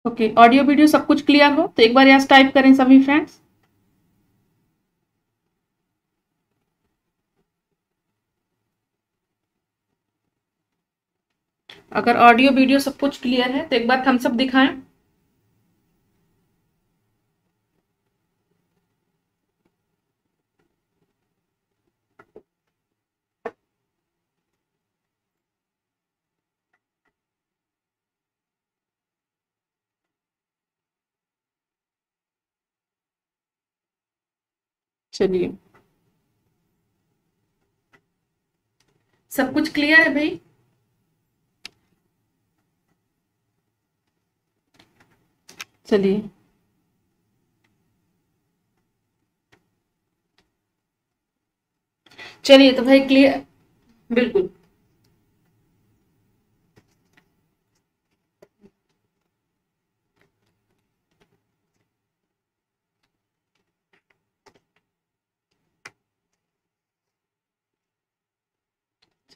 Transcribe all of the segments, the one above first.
Okay, audio video सब कुछ clear हो तो एक बार यहाँ टाइप करें सभी फ्रेंड्स। अगर ऑडियो वीडियो सब कुछ क्लियर है तो एक बार थम्स अप दिखाएं। चलिए, सब कुछ क्लियर है भाई। चलिए, चलिए तो भाई क्लियर। बिल्कुल।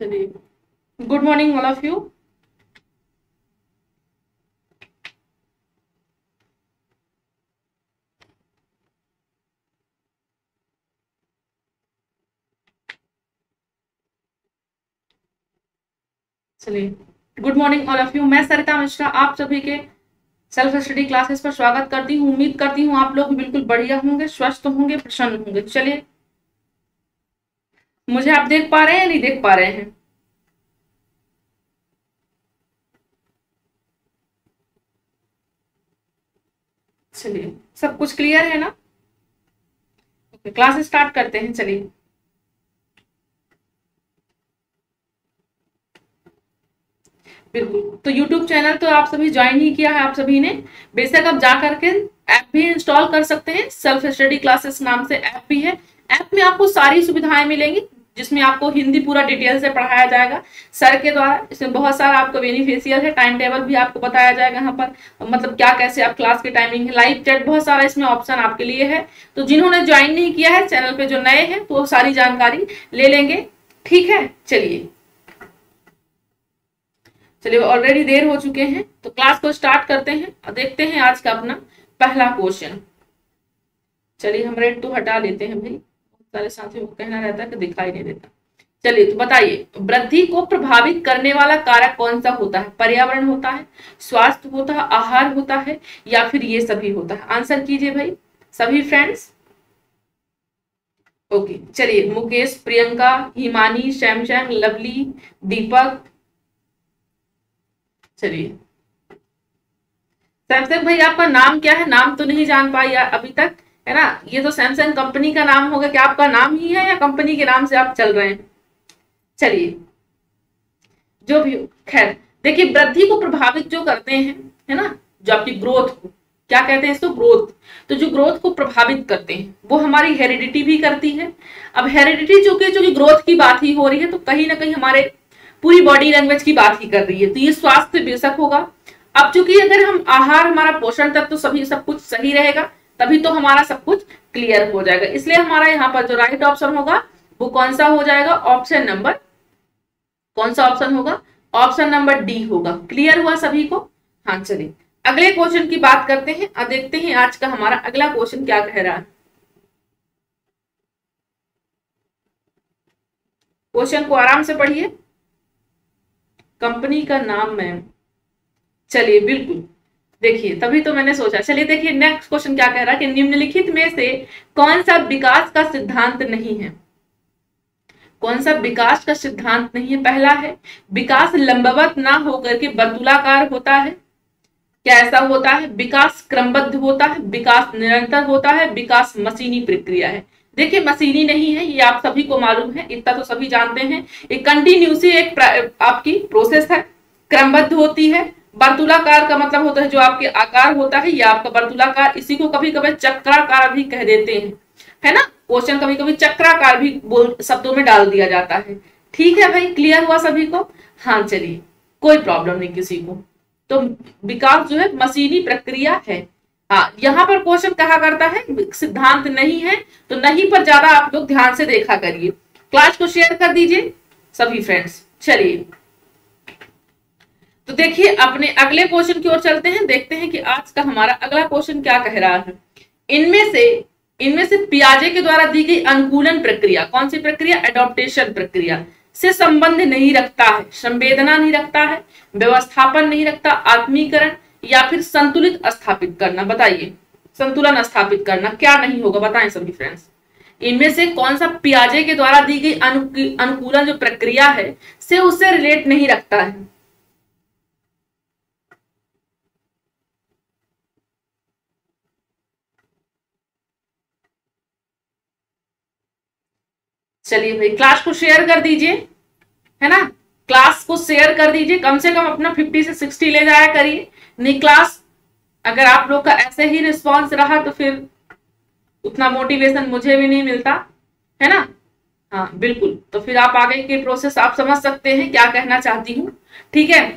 चलिए, good morning all of you. चलिए, good morning all of you. मैं सरिता मिश्रा आप सभी के सेल्फ स्टडी क्लासेस पर स्वागत करती हूँ। उम्मीद करती हूँ आप लोग बिल्कुल बढ़िया होंगे, स्वस्थ होंगे, प्रसन्न होंगे। चलिए, मुझे आप देख पा रहे हैं या नहीं देख पा रहे हैं? चलिए, सब कुछ क्लियर है ना? क्लास स्टार्ट करते हैं। चलिए, बिल्कुल। तो YouTube चैनल तो आप सभी ज्वाइन ही किया है आप सभी ने। बेशक आप जा करके ऐप भी इंस्टॉल कर सकते हैं। सेल्फ स्टडी क्लासेस नाम से ऐप भी है। ऐप में आपको सारी सुविधाएं मिलेंगी, जिसमें आपको हिंदी पूरा डिटेल से पढ़ाया जाएगा सर के द्वारा। इसमें बहुत सारा आपको बेनिफिशियल है। टाइम टेबल भी आपको बताया जाएगा यहाँ पर, मतलब क्या कैसे आप क्लास की टाइमिंग है, लाइव चैट, बहुत सारा इसमें ऑप्शन आपके लिए है। तो जिन्होंने ज्वाइन नहीं किया है चैनल पे, जो नए हैं, तो वो सारी जानकारी ले लेंगे। ठीक है, चलिए। चलिए, ऑलरेडी देर हो चुके हैं तो क्लास को स्टार्ट करते हैं और देखते हैं आज का अपना पहला क्वेश्चन। चलिए, हम रेड तो हटा लेते हैं भाई, सारे साथियों को कहना रहता है कि दिखाई नहीं देता। चलिए, तो बताइए, वृद्धि को प्रभावित करने वाला कारक कौन सा होता है? पर्यावरण होता है, स्वास्थ्य होता है, आहार होता है, या फिर ये सभी होता है? आंसर कीजिए भाई सभी फ्रेंड्स। ओके, चलिए, मुकेश, प्रियंका, हिमानी, सैमसंग, लवली, दीपक। चलिए, सैमसंग भाई आपका नाम क्या है? नाम तो नहीं जान पाई अभी तक, है ना? ये तो सैमसंग कंपनी का नाम होगा, क्या आपका नाम ही है या कंपनी के नाम से आप चल रहे हैं? चलिए, जो भी हो, खैर। देखिए, वृद्धि को प्रभावित जो करते हैं, है ना, जो आपकी ग्रोथ को, क्या कहते हैं इसको? ग्रोथ। तो जो ग्रोथ को प्रभावित करते हैं वो हमारी हेरिडिटी भी करती है। अब हेरिडिटी जो कि ग्रोथ की बात ही हो रही है, तो कहीं ना कहीं हमारे पूरी बॉडी लैंग्वेज की बात ही कर रही है, तो ये स्वास्थ्य बेशक होगा। अब चूंकि अगर हम आहार, हमारा पोषण तत्व तो सभी सब कुछ सही रहेगा, तभी तो हमारा सब कुछ क्लियर हो जाएगा। इसलिए हमारा यहाँ पर जो राइट ऑप्शन होगा वो कौन सा हो जाएगा? ऑप्शन नंबर, कौन सा ऑप्शन होगा? ऑप्शन नंबर डी होगा। क्लियर हुआ सभी को? हाँ, चलिए अगले क्वेश्चन की बात करते हैं और देखते हैं आज का हमारा अगला क्वेश्चन क्या कह रहा है। क्वेश्चन को आराम से पढ़िए। कंपनी का नाम मैम। चलिए, बिल्कुल। देखिए, तभी तो मैंने सोचा। चलिए, देखिए नेक्स्ट क्वेश्चन क्या कह रहा है कि निम्नलिखित में से कौन सा विकास का सिद्धांत नहीं है? कौन सा विकास का सिद्धांत नहीं है? पहला है, विकास लंबवत ना होकर के वर्तुलाकार होता है। क्या ऐसा होता है? विकास क्रमबद्ध होता है, विकास निरंतर होता है, विकास मशीनी प्रक्रिया है। देखिए, मशीनी नहीं है, ये आप सभी को मालूम है, इतना तो सभी जानते हैं। एक कंटिन्यूसी एक आपकी प्रोसेस है, क्रमबद्ध होती है। वर्तुलाकार का मतलब होता है जो आपके आकार होता है, ये आपका वर्तुलाकार। इसी को कभी कभी चक्राकार भी कह देते हैं, है ना? क्वेश्चन कभी कभी चक्राकार भी बोल शब्दों में डाल दिया जाता है। ठीक है भाई, क्लियर हुआ सभी को? हाँ, चलिए, कोई प्रॉब्लम नहीं किसी को। तो विकास जो है मशीनी प्रक्रिया है। हाँ, यहाँ पर क्वेश्चन कहा करता है सिद्धांत नहीं है, तो नहीं पर ज्यादा आप लोग ध्यान से देखा करिए। क्लास को शेयर कर दीजिए सभी फ्रेंड्स। चलिए, तो देखिए अपने अगले क्वेश्चन की ओर चलते हैं, देखते हैं कि आज का हमारा अगला क्वेश्चन क्या कह रहा है। इनमें से पियाजे के द्वारा दी गई अनुकूलन प्रक्रिया, कौन सी प्रक्रिया, एडॉप्टेशन प्रक्रिया से संबंध नहीं रखता है, संवेदना नहीं रखता है, व्यवस्थापन नहीं रखता, आत्मीकरण या फिर संतुलित स्थापित करना। बताइए संतुलन स्थापित करना क्या नहीं होगा, बताएं सभी फ्रेंड्स। इनमें से कौन सा पियाजे के द्वारा दी गई अनुकूलन जो प्रक्रिया है से उससे रिलेट नहीं रखता है। चलिए भाई क्लास को शेयर कर दीजिए, है ना, क्लास को शेयर कर दीजिए, कम से कम अपना 50 से 60 ले जाया करिए। नहीं क्लास अगर आप लोग का ऐसे ही रिस्पॉन्स रहा तो फिर उतना मोटिवेशन मुझे भी नहीं मिलता, है ना। हाँ बिल्कुल, तो फिर आप आगे के प्रोसेस आप समझ सकते हैं क्या कहना चाहती हूँ, ठीक है,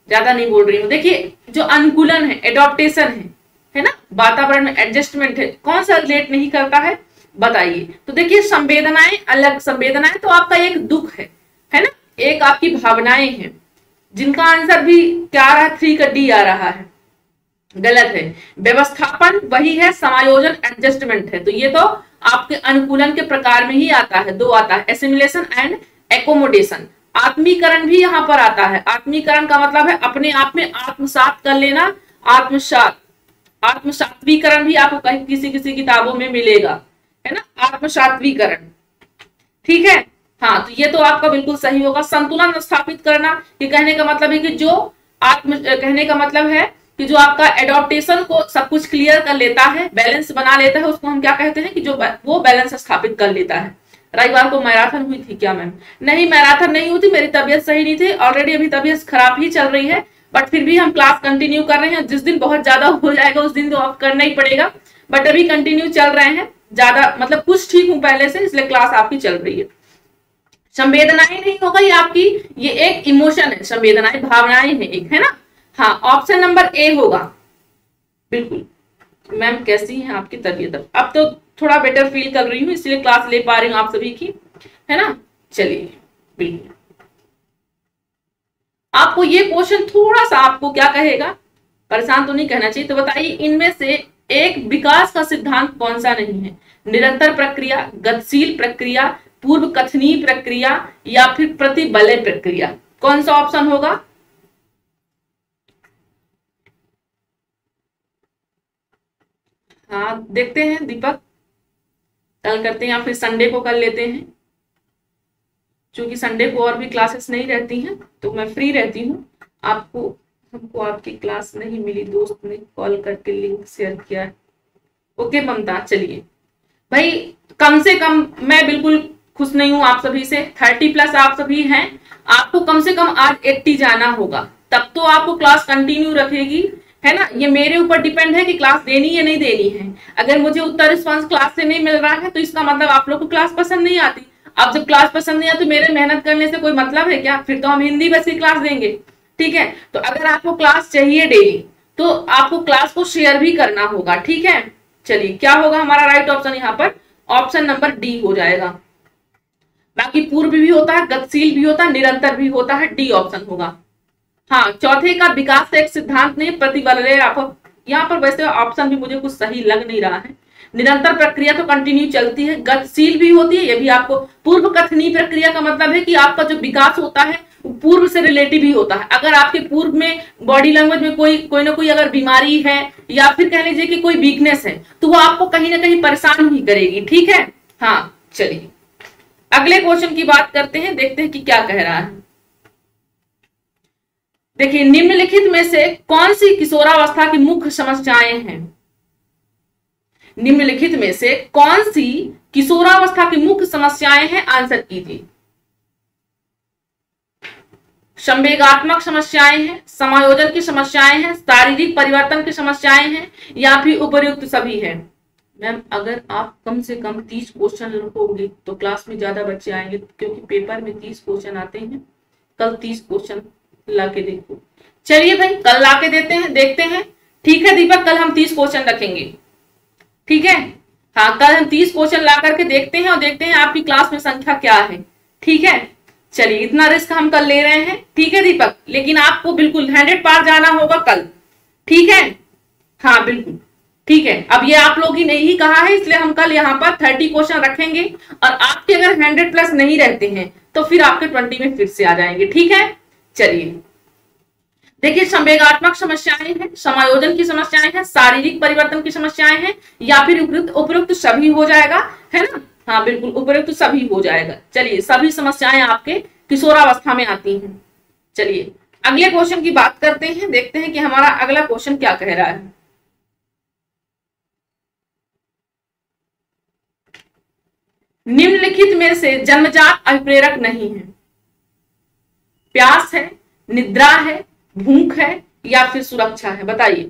ज्यादा नहीं बोल रही हूँ। देखिए जो अनुकूलन है, एडॉप्टेशन है ना, वातावरण में एडजस्टमेंट है, कौन सा रिलेट नहीं करता है बताइए। तो देखिए संवेदनाएं अलग, संवेदनाएं तो आपका एक दुख है ना, एक आपकी भावनाएं हैं, जिनका आंसर भी क्या आ रहा है, 3 का डी आ रहा है, गलत है। व्यवस्थापन वही है, समायोजन एडजस्टमेंट है, तो ये तो आपके अनुकूलन के प्रकार में ही आता है, 2 आता है, एसिमिलेशन एंड एकोमोडेशन। आत्मीकरण भी यहाँ पर आता है, आत्मीकरण का मतलब है अपने आप में आत्मसात कर लेना, आत्मसात्वीकरण भी आपको कहीं किसी किसी किताबों में मिलेगा, है ना, आत्मसात्वीकरण, ठीक है। हाँ तो ये तो आपका बिल्कुल सही होगा। संतुलन स्थापित करना, ये कहने का मतलब है कि जो कहने का मतलब है कि जो आपका एडॉप्टेशन को सब कुछ क्लियर कर लेता है, बैलेंस बना लेता है, उसको हम क्या कहते हैं कि जो वो बैलेंस स्थापित कर लेता है। रविवार को मैराथन हुई थी क्या मैम? नहीं मैराथन नहीं हुई थी, मेरी तबीयत सही नहीं थी, ऑलरेडी अभी तबीयत खराब ही चल रही है, बट फिर भी हम क्लास कंटिन्यू कर रहे हैं। जिस दिन बहुत ज्यादा हो जाएगा उस दिन तो आप करना ही पड़ेगा, बट अभी कंटिन्यू चल रहे हैं, ज्यादा मतलब कुछ ठीक हूं पहले से, इसलिए क्लास आपकी चल रही है। संवेदनाएं नहीं होगा, ये आपकी ये एक इमोशन है, संवेदनाएं भावनाएं हैं एक, है ना। हाँ ऑप्शन नंबर ए होगा बिल्कुल। मैम कैसी है आपकी तबीयत? अब तो थोड़ा बेटर फील कर रही हूँ, इसलिए क्लास ले पा रही हूँ आप सभी की, है ना। चलिए बिल्कुल, आपको ये क्वेश्चन थोड़ा सा आपको क्या कहेगा, परेशान तो नहीं कहना चाहिए। तो बताइए इनमें से एक विकास का सिद्धांत कौन सा नहीं है? निरंतर प्रक्रिया, गतिशील प्रक्रिया, पूर्व कथनीय प्रक्रिया या फिर प्रतिबलय प्रक्रिया, कौन सा ऑप्शन होगा? हाँ देखते हैं दीपक, कल करते हैं या फिर संडे को कर लेते हैं, क्योंकि संडे को और भी क्लासेस नहीं रहती हैं तो मैं फ्री रहती हूँ। हमको आपकी क्लास नहीं मिली, दोस्त ने कॉल करके लिंक शेयर किया है। ओके ममता, चलिए भाई, कम से कम मैं बिल्कुल खुश नहीं हूं आप सभी से, 30+ आप सभी हैं, आपको कम से कम आज 80 जाना होगा, तब तो आपको क्लास कंटिन्यू रखेगी, है ना। ये मेरे ऊपर डिपेंड है कि क्लास देनी या नहीं देनी है। अगर मुझे उत्तर रिस्पॉन्स क्लास से नहीं मिल रहा है तो इसका मतलब आप लोग को क्लास पसंद नहीं आती। अब जब क्लास पसंद नहीं आती तो मेरे मेहनत करने से कोई मतलब है क्या? फिर तो हम हिंदी बस की क्लास देंगे, ठीक है। तो अगर आपको क्लास चाहिए डेली तो आपको क्लास को शेयर भी करना होगा, ठीक है। चलिए क्या होगा हमारा राइट ऑप्शन, यहाँ पर ऑप्शन नंबर डी हो जाएगा। बाकी पूर्व भी होता है, गतिशील भी होता है, निरंतर भी होता है, डी ऑप्शन होगा। हाँ चौथे का विकास एक सिद्धांत नहीं, प्रतिबलय, यहाँ पर वैसे ऑप्शन भी मुझे कुछ सही लग नहीं रहा है। निरंतर प्रक्रिया तो कंटिन्यू चलती है, गतिशील भी होती है, ये भी आपको। पूर्व कथनीय प्रक्रिया का मतलब है कि आपका जो विकास होता है पूर्व से रिलेटिव ही होता है। अगर आपके पूर्व में बॉडी लैंग्वेज में कोई ना कोई अगर बीमारी है या फिर कह लीजिए कि कोई वीकनेस है तो वो आपको कहीं ना कहीं परेशान ही करेगी, ठीक है। हाँ चलिए अगले क्वेश्चन की बात करते हैं, देखते हैं कि क्या कह रहा है। देखिए निम्नलिखित में से कौन सी किशोरावस्था की मुख्य समस्याएं हैं? निम्नलिखित में से कौन सी किशोरावस्था की मुख्य समस्याएं हैं? आंसर कीजिए। संवेगात्मक समस्याएं हैं, समायोजन की समस्याएं हैं, शारीरिक परिवर्तन की समस्याएं हैं या फिर उपयुक्त सभी है। मैम अगर आप कम से कम 30 क्वेश्चन रखोगे तो क्लास में ज्यादा बच्चे आएंगे, क्योंकि पेपर में 30 क्वेश्चन आते हैं। कल 30 क्वेश्चन ला के देखो। चलिए भाई कल ला के देते हैं, देखते हैं, ठीक है दीपक, कल हम 30 क्वेश्चन रखेंगे, ठीक है। हाँ कल हम 30 क्वेश्चन ला करके देखते हैं और देखते हैं आपकी क्लास में संख्या क्या है, ठीक है। चलिए इतना रिस्क हम कल ले रहे हैं, ठीक है दीपक, लेकिन आपको बिल्कुल 100 पार जाना होगा कल, ठीक है। हाँ बिल्कुल ठीक है। अब ये आप लोग ही नहीं कहा है, इसलिए हम कल यहाँ पर 30 क्वेश्चन रखेंगे, और आपके अगर 100 प्लस नहीं रहते हैं तो फिर आपके 20 में फिर से आ जाएंगे, ठीक है। चलिए देखिए, संवेगात्मक समस्याएं हैं, समायोजन की समस्याएं हैं, शारीरिक परिवर्तन की समस्याएं हैं, या फिर उपयुक्त उपयुक्त सभी हो जाएगा, है ना। हाँ बिल्कुल उपयुक्त सभी हो जाएगा। चलिए सभी समस्याएं आपके किशोरावस्था में आती हैं। चलिए अगले क्वेश्चन की बात करते हैं, देखते हैं कि हमारा अगला क्वेश्चन क्या कह रहा है। निम्नलिखित में से जन्मजात अभिप्रेरक नहीं है। प्यास है, निद्रा है, भूख है, या फिर सुरक्षा है, बताइए।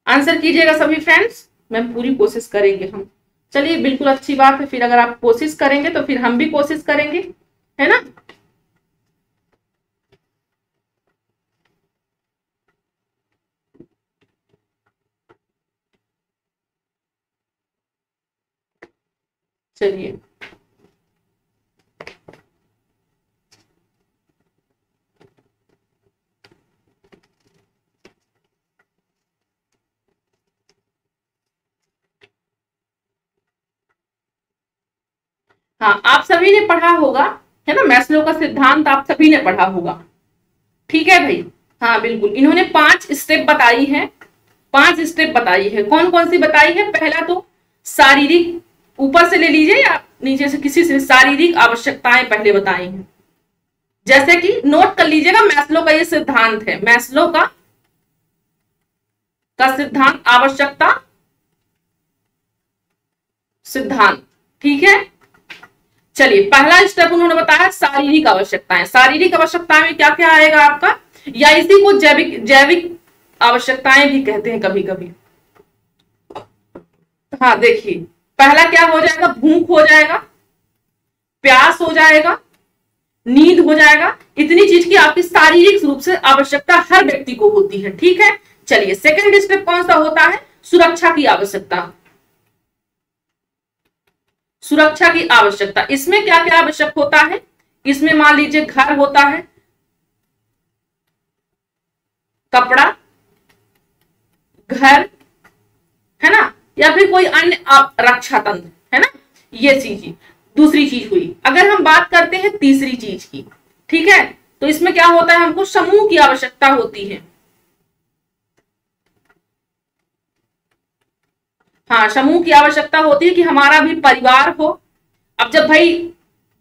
आंसर कीजिएगा सभी फ्रेंड्स, मैं पूरी कोशिश करेंगे हम। चलिए बिल्कुल अच्छी बात है, फिर अगर आप कोशिश करेंगे तो फिर हम भी कोशिश करेंगे, है ना। चलिए हाँ, आप सभी ने पढ़ा होगा, है ना, मैस्लो का सिद्धांत आप सभी ने पढ़ा होगा, ठीक है भाई। हाँ बिल्कुल, इन्होंने 5 स्टेप बताई है, 5 स्टेप बताई है। कौन कौन सी बताई है? पहला तो शारीरिक, ऊपर से ले लीजिए या नीचे से किसी से, शारीरिक आवश्यकताएं पहले बताई हैं। जैसे कि नोट कर लीजिएगा, मैस्लो का ये सिद्धांत है, मैस्लो का सिद्धांत, आवश्यकता सिद्धांत, ठीक है। चलिए पहला स्टेप उन्होंने बताया शारीरिक आवश्यकताएं। शारीरिक आवश्यकताएं में क्या क्या आएगा आपका, या इसी को जैविक जैविक आवश्यकताएं भी कहते हैं कभी कभी। हाँ देखिए, पहला क्या हो जाएगा, भूख हो जाएगा, प्यास हो जाएगा, नींद हो जाएगा। इतनी चीज की आपकी शारीरिक रूप से आवश्यकता हर व्यक्ति को होती है, ठीक है। चलिए सेकंड स्टेप कौन सा होता है, सुरक्षा की आवश्यकता। सुरक्षा की आवश्यकता, इसमें क्या क्या आवश्यक होता है, इसमें मान लीजिए घर होता है, कपड़ा, घर, है ना, या फिर कोई अन्य रक्षा तंत्र, है ना, ये चीज दूसरी चीज हुई। अगर हम बात करते हैं तीसरी चीज की, ठीक है, तो इसमें क्या होता है, हमको समूह की आवश्यकता होती है। हाँ समूह की आवश्यकता होती है कि हमारा भी परिवार हो। अब जब भाई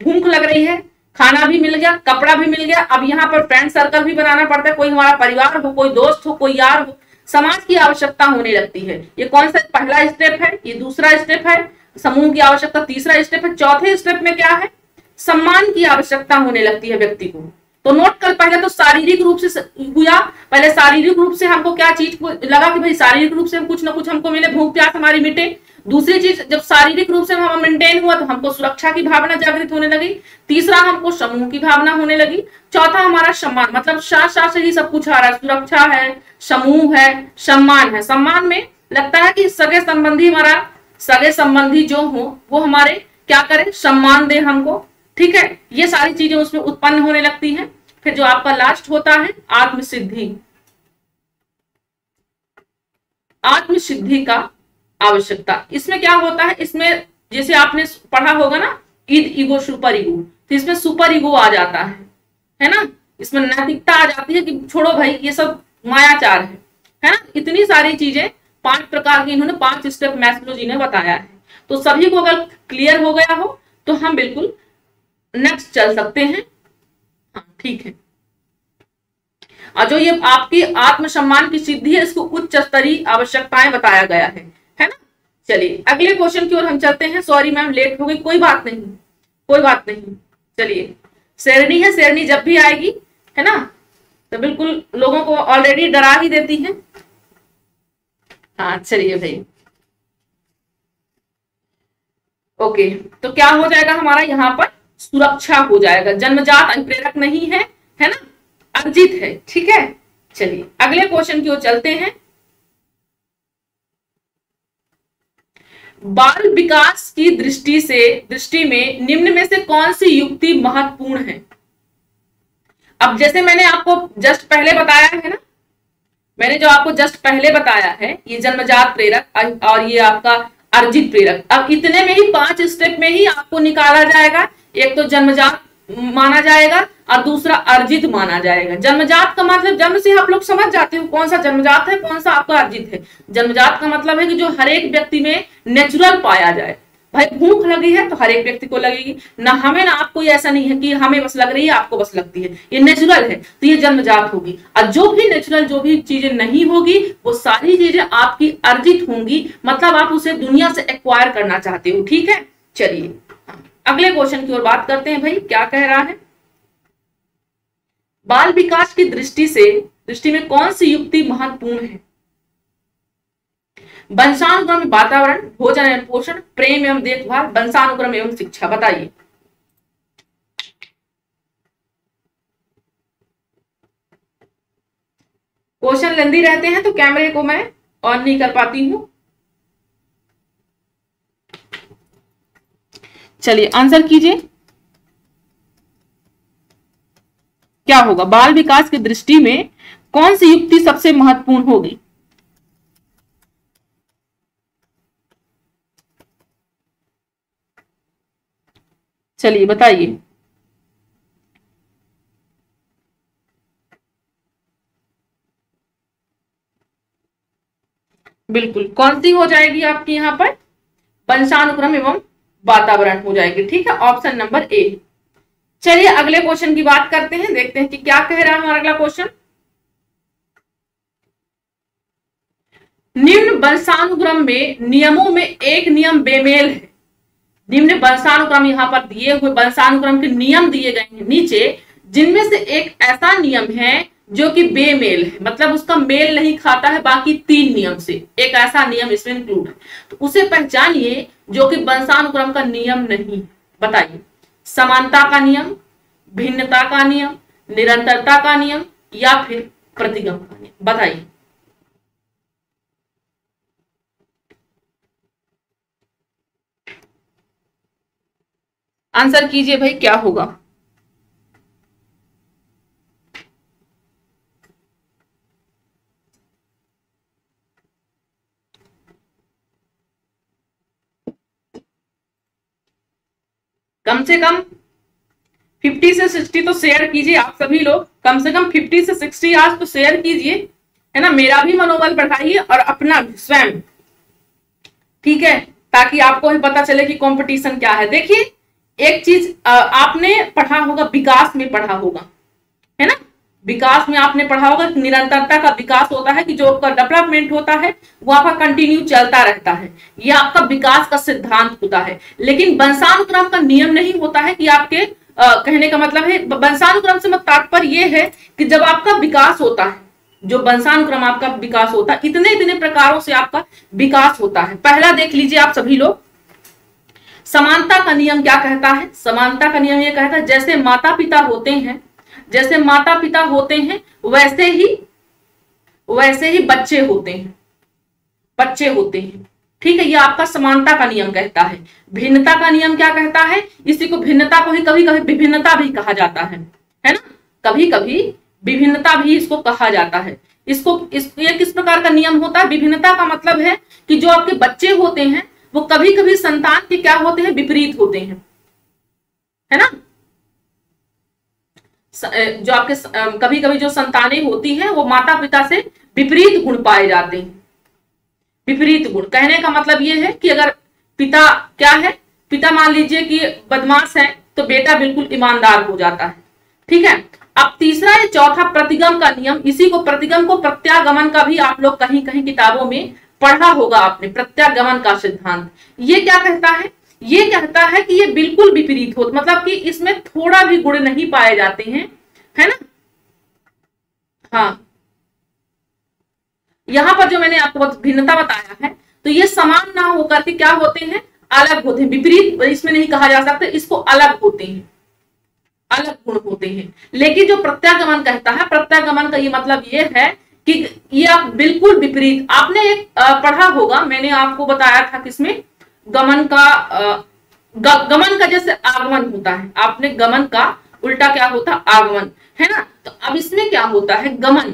भूख लग रही है, खाना भी मिल गया, कपड़ा भी मिल गया, अब यहाँ पर फ्रेंड सर्कल भी बनाना पड़ता है, कोई हमारा परिवार हो, कोई दोस्त हो, कोई यार हो, समाज की आवश्यकता होने लगती है। ये कौन सा पहला स्टेप है, ये दूसरा स्टेप है, समूह की आवश्यकता तीसरा स्टेप है। चौथे स्टेप में क्या है, सम्मान की आवश्यकता होने लगती है व्यक्ति को। तो नोट कर, पहले तो शारीरिक रूप से हुआ, पहले शारीरिक रूप से हमको क्या चीज को लगा कि भाई शारीरिक रूप से हम कुछ ना कुछ हमको मिले, भूख प्यास हमारी मिटे। दूसरी चीज, जब शारीरिक रूप से हम मेंटेन हुआ तो हमको सुरक्षा की भावना जागृत होने लगी। तीसरा हमको समूह की भावना होने लगी। चौथा हमारा सम्मान, मतलब साथ साथ से ही सब कुछ आ रहा है, सुरक्षा है, समूह है, सम्मान है। सम्मान में लगता है कि सगे संबंधी, हमारा सगे संबंधी जो हो वो हमारे क्या करे, सम्मान दे हमको, ठीक है। ये सारी चीजें उसमें उत्पन्न होने लगती हैं। फिर जो आपका लास्ट होता है आत्मसिद्धि, आत्मसिद्धि का आवश्यकता। इसमें क्या होता है, इसमें जैसे आपने पढ़ा होगा ना, ईद ईगो सुपर ईगो, तो इसमें सुपर ईगो आ जाता है ना। इसमें नैतिकता आ जाती है कि छोड़ो भाई ये सब मायाचार है ना। इतनी सारी चीजें 5 प्रकार की इन्होंने 5 स्टेप मैस्लो जी ने बताया है। तो सभी को अगर क्लियर हो गया हो तो हम बिल्कुल नेक्स्ट चल सकते हैं। हाँ ठीक है। और जो ये आपकी आत्मसम्मान की सिद्धि है, इसको उच्च स्तरीय आवश्यकताएं बताया गया है ना। चलिए अगले क्वेश्चन की ओर हम चलते हैं। सॉरी मैम लेट हो गई, कोई बात नहीं, कोई बात नहीं। चलिए शेरनी है, शेरनी जब भी आएगी है ना तो बिल्कुल लोगों को ऑलरेडी डरा ही देती है। हाँ चलिए भाई, ओके। तो क्या हो जाएगा हमारा यहाँ पर, सुरक्षा हो जाएगा। जन्मजात अनुप्रेरक नहीं है ना, अर्जित है, ठीक है। चलिए अगले क्वेश्चन की ओर चलते हैं। बाल विकास की दृष्टि में निम्न में से कौन सी युक्ति महत्वपूर्ण है? अब जैसे मैंने आपको जस्ट पहले बताया है ना, मैंने जो आपको जस्ट पहले बताया है, ये जन्मजात प्रेरक और ये आपका अर्जित प्रेरक। अब इतने में ही 5 स्टेप में ही आपको निकाला जाएगा। एक तो जन्मजात माना जाएगा और दूसरा अर्जित माना जाएगा। जन्मजात का मतलब जन्म से आप लोग समझ जाते हो कौन सा जन्मजात है, कौन सा आपका अर्जित है। जन्मजात का मतलब है कि जो हर एक व्यक्ति में नेचुरल पाया जाए। भाई भूख लगी है तो हर एक व्यक्ति को लगेगी ना, हमें ना आपको, ऐसा नहीं है कि हमें बस लग रही है आपको बस लगती है, ये नेचुरल है तो ये जन्मजात होगी। और जो भी नेचुरल जो भी चीजें नहीं होगी वो सारी चीजें आपकी अर्जित होंगी, मतलब आप उसे दुनिया से एक्वायर करना चाहते हो। ठीक है, चलिए अगले क्वेश्चन की ओर बात करते हैं। भाई क्या कह रहा है? बाल विकास की दृष्टि में कौन सी युक्ति महत्वपूर्ण है? वंशानुक्रम, वातावरण, भोजन एवं पोषण, प्रेम एवं देखभाल, वंशानुक्रम एवं शिक्षा। बताइए। क्वेश्चन लेंदी रहते हैं तो कैमरे को मैं ऑन नहीं कर पाती हूं। चलिए आंसर कीजिए, क्या होगा? बाल विकास की दृष्टि में कौन सी युक्ति सबसे महत्वपूर्ण होगी? चलिए बताइए। बिल्कुल, कौन सी हो जाएगी आपकी यहां पर? वंशानुक्रम एवं वातावरण हो जाएगी। ठीक है, ऑप्शन नंबर ए। चलिए अगले क्वेश्चन की बात करते हैं, देखते हैं कि क्या कह रहा है हमारा अगला क्वेश्चन। निम्न वंशानुक्रम में नियमों में एक नियम बेमेल है। निम्न वंशानुक्रम यहाँ पर दिए हुए वंशानुक्रम के नियम दिए गए हैं नीचे, जिनमें से एक ऐसा नियम है जो कि बेमेल है, मतलब उसका मेल नहीं खाता है बाकी 3 नियम से। एक ऐसा नियम इसमें इंक्लूड है, तो उसे पहचानिए जो कि वंशानुक्रम का नियम नहीं। बताइए। समानता का नियम, भिन्नता का नियम, निरंतरता का नियम या फिर प्रतिगम का नियम। बताइए। आंसर कीजिए भाई, क्या होगा? कम से कम 50 से 60 तो शेयर कीजिए आप सभी लोग, कम से कम 50 से 60 आज तो शेयर कीजिए, है ना। मेरा भी मनोबल बढ़ाइए और अपना स्वयं, ठीक है, ताकि आपको भी पता चले कि कंपटीशन क्या है। देखिए एक चीज आपने पढ़ा होगा, विकास में पढ़ा होगा, है ना। विकास में आपने पढ़ा होगा कि निरंतरता का विकास होता है, कि जो आपका डेवलपमेंट होता है वो आपका कंटिन्यू चलता रहता है, ये आपका विकास का सिद्धांत होता है। लेकिन वंशानुक्रम का नियम नहीं होता है कि आपके कहने का मतलब है, वंशानुक्रम से मतलब तात्पर्य ये है कि जब आपका विकास होता है, जो वंशानुक्रम आपका विकास होता है, इतने इतने प्रकारों से आपका विकास होता है। पहला देख लीजिए आप सभी लोग, समानता का नियम क्या कहता है? समानता का नियम ये कहता है जैसे माता पिता होते हैं, जैसे माता पिता होते हैं वैसे ही बच्चे होते हैं, बच्चे होते हैं। ठीक है, ये आपका समानता का नियम कहता है। भिन्नता का नियम क्या कहता है? इसी को भिन्नता को ही कभी कभी विभिन्नता भी कहा जाता है ना। कभी कभी विभिन्नता भी इसको कहा जाता है। ये किस प्रकार का नियम होता है? विभिन्नता का मतलब है कि जो आपके बच्चे होते हैं वो कभी कभी संतान के क्या होते हैं? विपरीत होते हैं, है ना। जो आपके कभी कभी जो संतानें होती हैं वो माता पिता से विपरीत गुण पाए जाते हैं। विपरीत गुण कहने का मतलब ये है कि अगर पिता क्या है, पिता मान लीजिए कि बदमाश है तो बेटा बिल्कुल ईमानदार हो जाता है। ठीक है, अब तीसरा या चौथा प्रतिगम का नियम, इसी को प्रतिगम को प्रत्यागमन का भी आप लोग कहीं कहीं किताबों में पढ़ा होगा आपने, प्रत्यागमन का सिद्धांत। ये क्या कहता है? ये कहता है कि ये बिल्कुल विपरीत हो, मतलब कि इसमें थोड़ा भी गुण नहीं पाए जाते हैं, है ना। हाँ, यहां पर जो मैंने आपको भिन्नता बताया है, तो ये समान ना होकर के क्या होते हैं? अलग होते हैं। विपरीत इसमें नहीं कहा जा सकता, इसको अलग होते हैं, अलग गुण होते हैं। लेकिन जो प्रत्यागमन कहता है, प्रत्यागमन का ये मतलब ये है कि ये आप बिल्कुल विपरीत। आपने एक पढ़ा होगा, मैंने आपको बताया था किसमें, गमन का गमन का जैसे आगमन होता है, आपने गमन का उल्टा क्या होता है, आगमन, है ना। तो अब इसमें क्या होता है, गमन,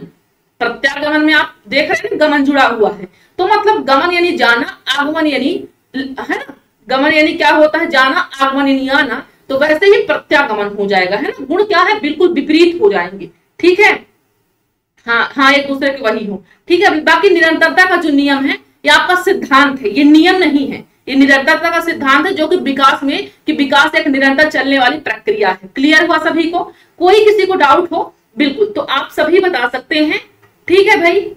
प्रत्यागमन में आप देख रहे हैं गमन जुड़ा हुआ है, तो मतलब गमन यानी जाना, आगमन यानी, है ना, गमन यानी क्या होता है, जाना, आगमन यानी आना, तो वैसे ही प्रत्यागमन हो जाएगा, है ना। गुण क्या है, बिल्कुल विपरीत हो जाएंगे, ठीक है। हाँ हाँ, एक दूसरे के वही हो, ठीक है। बाकी निरंतरता का जो नियम है ये आपका सिद्धांत है, ये नियम नहीं है, ये निरंतरता का सिद्धांत है, जो कि विकास में, कि विकास एक निरंतर चलने वाली प्रक्रिया है। क्लियर हुआ सभी को, कोई किसी को डाउट हो बिल्कुल तो आप सभी बता सकते हैं, ठीक है भाई।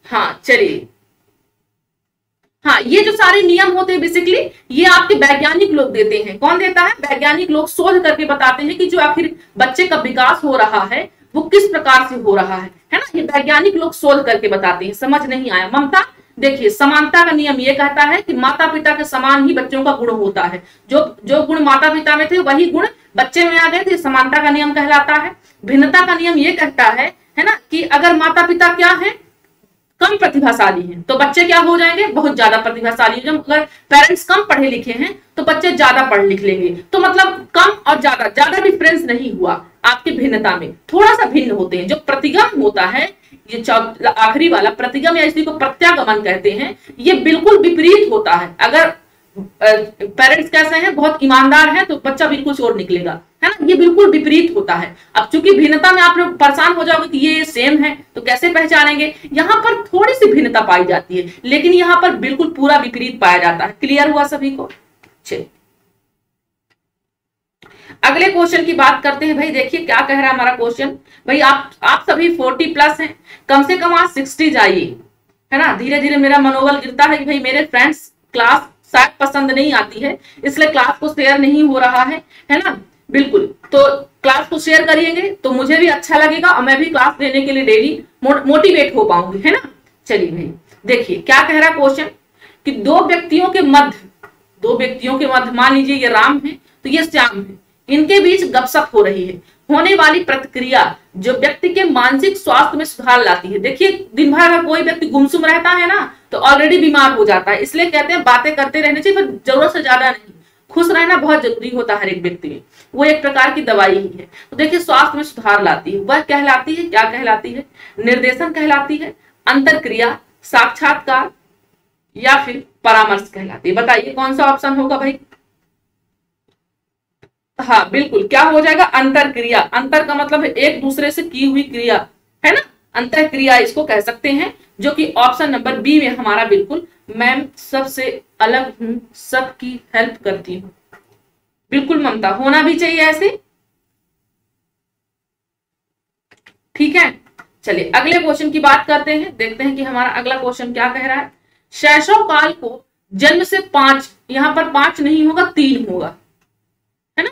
हाँ चलिए, हाँ ये जो सारे नियम होते हैं बेसिकली ये आपके वैज्ञानिक लोग देते हैं। कौन देता है, वैज्ञानिक लोग शोध करके बताते हैं कि जो आखिर बच्चे का विकास हो रहा है वो किस प्रकार से हो रहा है ना। ये वैज्ञानिक लोग शोध करके बताते हैं। समझ नहीं आया ममता, देखिए समानता का नियम ये कहता है कि माता पिता के समान ही बच्चों का गुण होता है, जो जो गुण माता पिता में थे वही गुण बच्चे में आ गए थे, समानता का नियम कहलाता है। भिन्नता का नियम ये कहता है ना, कि अगर माता पिता क्या है, कम प्रतिभाशाली हैं तो बच्चे क्या हो जाएंगे, बहुत ज्यादा प्रतिभाशाली। जब अगर पेरेंट्स कम पढ़े लिखे हैं तो बच्चे ज्यादा पढ़ लिख लेंगे, तो मतलब कम और ज्यादा, ज्यादा डिफरेंस नहीं हुआ आपके भिन्नता में, थोड़ा सा भिन्न होते हैं। जो प्रतिगम होता है, ये आखिरी वाला प्रतिगम या इसी को प्रत्यागमन कहते हैं, ये बिल्कुल विपरीत होता है। अगर पेरेंट्स कैसे हैं, बहुत ईमानदार हैं तो बच्चा बिल्कुल चोर निकलेगा, है ना, ये बिल्कुल विपरीत होता है। अब चूंकि भिन्नता में आप लोग परेशान हो जाओगे कि ये सेम है तो कैसे पहचानेंगे, यहाँ पर थोड़ी सी भिन्नता पाई जाती है, लेकिन यहाँ पर बिल्कुल पूरा विपरीत पाया जाता है। क्लियर हुआ सभी को। चलिए अगले क्वेश्चन की बात करते हैं। भाई देखिए क्या कह रहा है हमारा क्वेश्चन। भाई आप सभी 40 प्लस हैं, कम से कम आज 60 जाइए, है ना। धीरे धीरे मेरा मनोबल गिरता है कि भाई मेरे फ्रेंड्स क्लास शायद पसंद नहीं आती है, इसलिए क्लास को शेयर नहीं हो रहा है ना। बिल्कुल, तो क्लास को शेयर करिएंगे तो मुझे भी अच्छा लगेगा और मैं भी क्लास देने के लिए डेली मोटिवेट हो पाऊंगी, है ना। चलिए भाई देखिए क्या कह रहा है क्वेश्चन, कि दो व्यक्तियों के मध्य मान लीजिए ये राम है तो ये श्याम है, इनके बीच गपशप हो रही है। होने वाली प्रतिक्रिया जो व्यक्ति के मानसिक स्वास्थ्य में सुधार लाती है। देखिए दिन भर अगर कोई व्यक्ति गुमसुम रहता है ना तो ऑलरेडी बीमार हो जाता है, इसलिए कहते हैं बातें करते रहने चाहिए, पर जरूरत से ज्यादा नहीं। खुश रहना बहुत जरूरी होता है हर एक व्यक्ति में, वो एक प्रकार की दवाई ही है। तो देखिए स्वास्थ्य में सुधार लाती है, वह कहलाती है, क्या कहलाती है, निर्देशन कहलाती है, अंतरक्रिया, साक्षात्कार या फिर परामर्श कहलाती है। बताइए कौन सा ऑप्शन होगा भाई। हाँ बिल्कुल, क्या हो जाएगा, अंतरक्रिया। अंतर का मतलब है एक दूसरे से की हुई क्रिया, है ना, अंतरक्रिया इसको कह सकते हैं, जो कि ऑप्शन नंबर बी में हमारा बिल्कुल, मैम सबसे अलग हूं, सबकी हेल्प करती हूँ। बिल्कुल ममता, होना भी चाहिए ऐसे, ठीक है। चलिए अगले क्वेश्चन की बात करते हैं, देखते हैं कि हमारा अगला क्वेश्चन क्या कह रहा है। शैशव काल को जन्म से 5, यहां पर 5 नहीं होगा 3 होगा, है ना।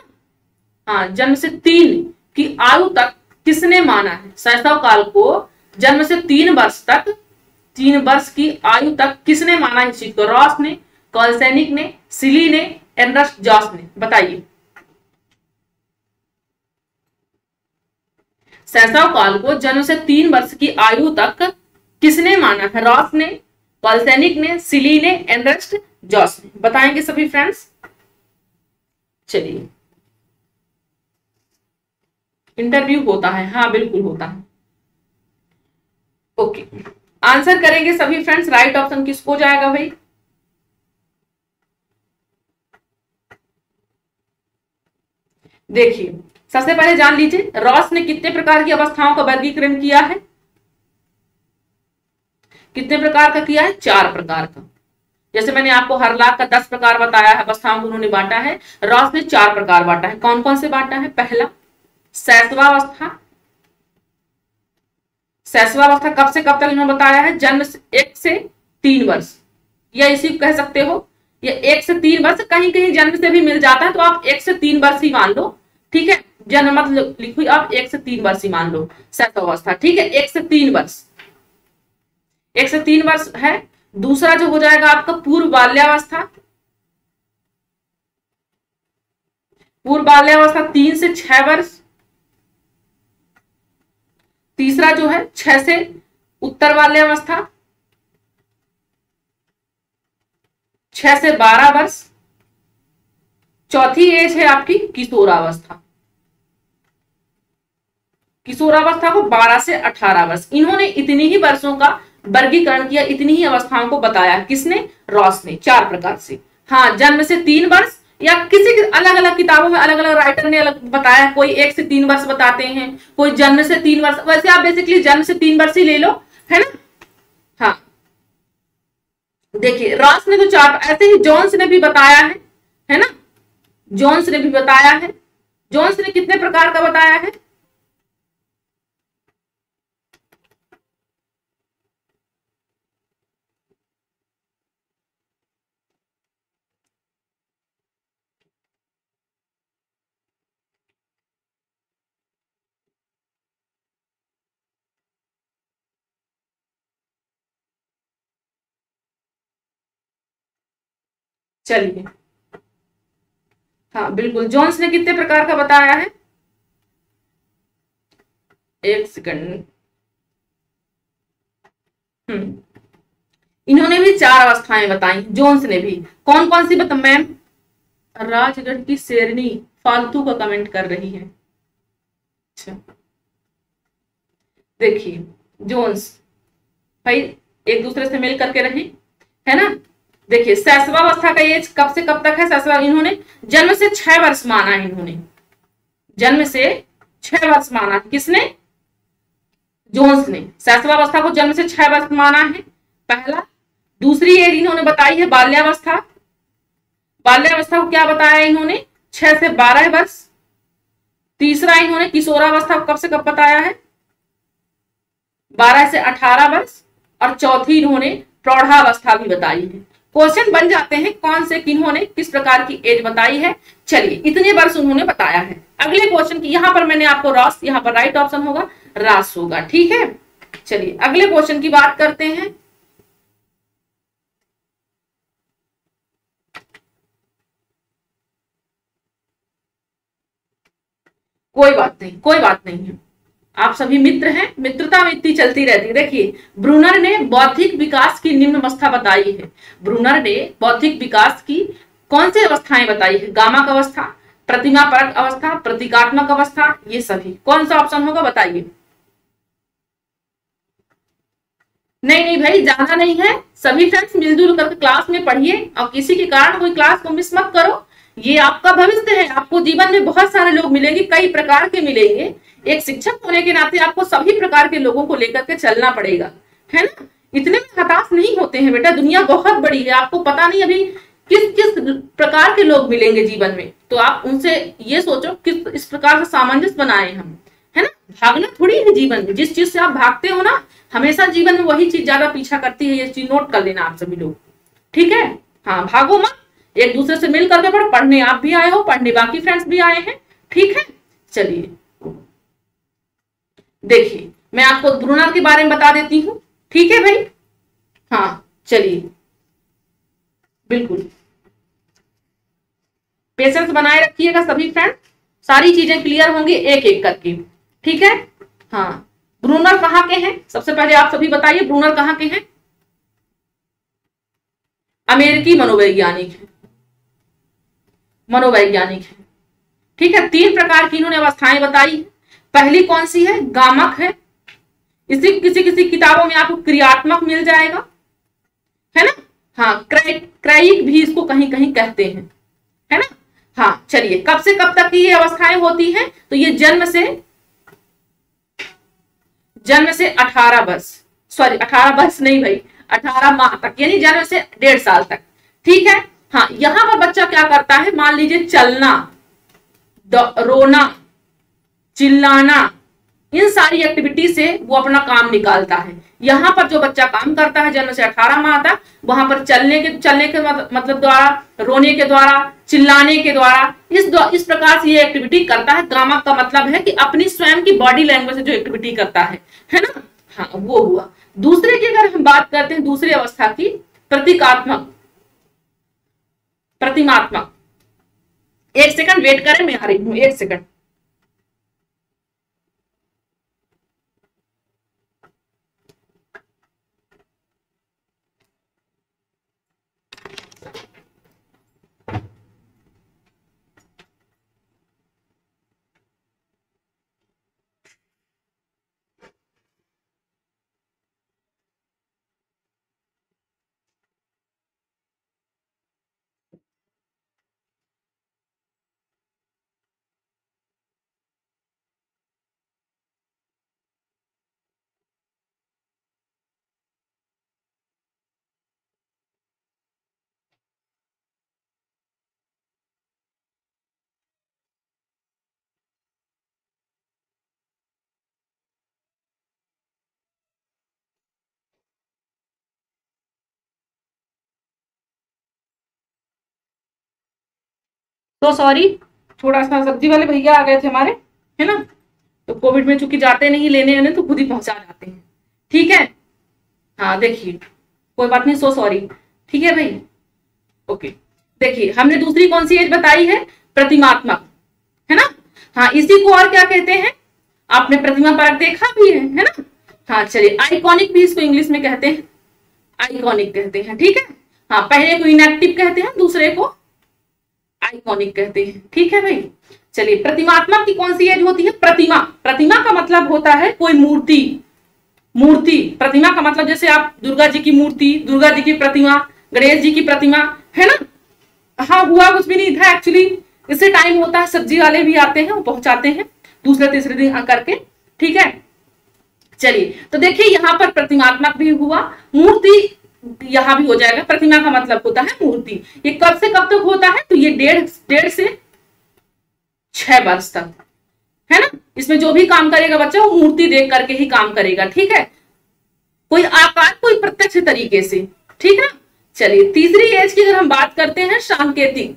हाँ, जन्म से 3 की आयु तक किसने माना है। शैशव काल को जन्म से 3 वर्ष तक, 3 वर्ष की आयु तक किसने माना इस चीज को। रॉस ने, कॉलसैनिक ने, सिली ने, एर्नस्ट जॉस ने। बताइए शैशव काल को जन्म से 3 वर्ष की आयु तक किसने माना है। रॉस ने, कॉलसैनिक ने, सिली ने, एर्नस्ट जॉस ने। बताएंगे सभी फ्रेंड्स। चलिए इंटरव्यू होता है, हाँ बिल्कुल होता है। ओके, आंसर करेंगे सभी फ्रेंड्स। राइट ऑप्शन किसको जाएगा भाई। देखिए सबसे पहले जान लीजिए रॉस ने कितने प्रकार की अवस्थाओं का वर्गीकरण किया है। कितने प्रकार का किया है, 4 प्रकार का। जैसे मैंने आपको हरलाख का 10 प्रकार बताया है, अवस्थाओं को उन्होंने बांटा है, रॉस ने 4 प्रकार बांटा है। कौन कौन से बांटा है। पहला शैशवावस्था। शैशवावस्था कब से कब तक इन्होंने बताया है, जन्म 1 से 3 वर्ष, या इसी कह सकते हो, या 1 से 3 वर्ष, कहीं कहीं जन्म से भी मिल जाता है तो आप 1 से 3 वर्ष ही मान लो, ठीक है। जन्म मत लिखो आप, 1 से 3 वर्ष ही मान लो शैशवावस्था, ठीक है। 1 से 3 वर्ष, 1 से 3 वर्ष है। दूसरा जो हो जाएगा आपका पूर्व बाल्यावस्था। पूर्व बाल्यावस्था 3 से 6 वर्ष। तीसरा जो है 6 से उत्तर बाल्यावस्था। 6 से 12 वर्ष। चौथी एज है आपकी किशोरावस्था। किशोरावस्था को 12 से 18 वर्ष। इन्होंने इतनी ही वर्षों का वर्गीकरण किया, इतनी ही अवस्थाओं को बताया। किसने? रॉस ने, 4 प्रकार से। हाँ, जन्म से 3 वर्ष, या किसी अलग अलग किताबों में अलग अलग राइटर ने अलग बताया। कोई 1 से 3 वर्ष बताते हैं, कोई जन्म से 3 वर्ष। वैसे आप बेसिकली जन्म से 3 वर्ष ही ले लो, है ना। हाँ, देखिए रॉस ने तो 4, ऐसे ही जोन्स ने भी बताया है ना। जोन्स ने भी बताया है। जोन्स ने कितने प्रकार का बताया है? चलिए, हाँ बिल्कुल, जोन्स ने कितने प्रकार का बताया है? एक सेकंड। इन्होंने भी 4 अवस्थाएं बताई, जोन्स ने भी। कौन कौन सी बता मैम? राजगढ़ की शेरनी फालतू का कमेंट कर रही है। अच्छा, देखिए जोन्स भाई एक दूसरे से मिल करके रहे, है ना। देखिए शैशवावस्था का एज कब से कब तक है? शैशवा इन्होंने जन्म से 6 वर्ष माना है। इन्होंने जन्म से 6 वर्ष माना। किसने? जोन्स ने शैशवावस्था को जन्म से 6 वर्ष माना है, पहला। दूसरी एज इन्होंने बताई है बाल्यावस्था। बाल्यावस्था को क्या बताया इन्होंने? 6 से 12 वर्ष। तीसरा इन्होंने किशोरावस्था को कब से कब बताया है? 12 से 18 वर्ष। और चौथी इन्होंने प्रौढ़ावस्था भी बताई है। क्वेश्चन बन जाते हैं कौन से किन्होंने किस प्रकार की एज बताई है। चलिए, इतने वर्ष उन्होंने बताया है। अगले क्वेश्चन की, यहां पर मैंने आपको रॉस, यहां पर राइट ऑप्शन होगा रास होगा, ठीक है। चलिए अगले क्वेश्चन की बात करते हैं। कोई बात नहीं, कोई बात नहीं है, आप सभी मित्र हैं, मित्रता इतनी चलती रहती है। देखिए ब्रूनर ने बौद्धिक विकास की निम्न अवस्था बताई है। ब्रूनर ने बौद्धिक विकास की कौन सी अवस्थाएं बताई है? गामक अवस्था, प्रतिमापरक अवस्था, प्रतीकात्मक अवस्था, ये सभी। कौन सा ऑप्शन होगा बताइए? नहीं नहीं भाई, ज्यादा नहीं है। सभी फ्रेंड्स मिलजुल करके क्लास में पढ़िए, और किसी के कारण कोई क्लास को मिस मत करो। ये आपका भविष्य है। आपको जीवन में बहुत सारे लोग मिलेंगे, कई प्रकार के मिलेंगे। एक शिक्षक होने के नाते आपको सभी प्रकार के लोगों को लेकर के चलना पड़ेगा, है ना। इतने में हताश नहीं होते हैं बेटा, दुनिया बहुत बड़ी है। आपको पता नहीं अभी किस किस प्रकार के लोग मिलेंगे जीवन में, तो आप उनसे ये सोचो किस इस प्रकार से सामंजस्य बनाए हम, है ना। भागना थोड़ी है जीवन में। जिस चीज से आप भागते हो ना, हमेशा जीवन में वही चीज ज्यादा पीछा करती है। ये चीज नोट कर लेना आप सभी लोग, ठीक है। हाँ, भागो मत, एक दूसरे से मिल करके पढ़ो। पढ़ने आप भी आए हो, पढ़ने बाकी फ्रेंड्स भी आए हैं, ठीक है। चलिए देखिए, मैं आपको ब्रूनर के बारे में बता देती हूँ, ठीक है भाई। हाँ चलिए, बिल्कुल पेशेंस बनाए रखिएगा सभी फ्रेंड, सारी चीजें क्लियर होंगी एक एक करके, ठीक है। हाँ, ब्रूनर कहाँ के हैं? सबसे पहले आप सभी बताइए, ब्रूनर कहाँ के हैं? अमेरिकी मनोवैज्ञानिक है, मनोवैज्ञानिक है, ठीक है। 3 प्रकार की इन्होंने अवस्थाएं बताई। पहली कौन सी है? गामक है। इसी किसी किसी किताबों में आपको क्रियात्मक मिल जाएगा, है ना। हाँ, क्रैइक भी इसको कहीं कहीं कहते हैं, है ना। हाँ चलिए, कब से कब तक की ये अवस्थाएं होती हैं? तो ये जन्म से 18 वर्ष, सॉरी 18 वर्ष नहीं भाई, 18 माह तक, यानी जन्म से 1.5 साल तक, ठीक है। हाँ, यहां पर बच्चा क्या करता है? मान लीजिए चलना, रोना, चिल्लाना, इन सारी एक्टिविटी से वो अपना काम निकालता है। यहाँ पर जो बच्चा काम करता है जन्म से 18 माह तक, वहां पर चलने के मतलब द्वारा, रोने के द्वारा, चिल्लाने के द्वारा, इस प्रकार से ये एक्टिविटी करता है। गामक का मतलब है कि अपनी स्वयं की बॉडी लैंग्वेज से जो एक्टिविटी करता है ना। हाँ, वो हुआ। दूसरे की अगर हम बात करते हैं, दूसरी अवस्था की, प्रतीकात्मक, प्रतिमात्मक। एक सेकंड वेट करें, मैं आ रही हूं, एक सेकंड। तो सॉरी, थोड़ा सा सब्जी वाले भैया आ गए थे हमारे, है ना, तो कोविड में चूंकि जाते नहीं लेने आने, तो खुद ही पहुंचा जाते हैं। ठीक है, हाँ देखिए, कोई बात नहीं, सो सॉरी। ठीक है भाई, ओके। देखिए हमने दूसरी कौन सी एज बताई है, प्रतिमात्मक, है ना। हाँ, इसी को और क्या कहते हैं, आपने प्रतिमा पार्क देखा भी है ना। हाँ चलिए, आइकॉनिक भी इसको इंग्लिश में कहते हैं, आइकॉनिक कहते हैं। ठीक है, हाँ, पहले को इनएक्टिव कहते हैं, दूसरे को आइकॉनिक कहते हैं। ठीक है भाई, चलिए, प्रतिमात्मक की कौन सी एज होती है, प्रतिमा, प्रतिमा का मतलब होता है कोई मूर्ति, मूर्ति, प्रतिमा का मतलब जैसे आप दुर्गा जी की मूर्ति, दुर्गा जी की प्रतिमा, गणेश जी की प्रतिमा, है ना। हाँ, हुआ कुछ भी नहीं था एक्चुअली, इससे टाइम होता है, सब्जी वाले भी आते हैं, वो पहुंचाते हैं दूसरे तीसरे दिन करके। ठीक है, चलिए, तो देखिए यहाँ पर प्रतिमात्मक भी हुआ, मूर्ति यहां भी हो जाएगा। प्रतिमा का मतलब होता है मूर्ति। ये कब से कब तक होता है, तो ये 1.5 से 6 वर्ष तक, है ना। इसमें जो भी काम करेगा बच्चा, वो मूर्ति देख करके ही काम करेगा। ठीक है, कोई आकार, कोई प्रत्यक्ष तरीके से। ठीक है, चलिए, तीसरी एज की अगर हम बात करते हैं, सांकेतिक,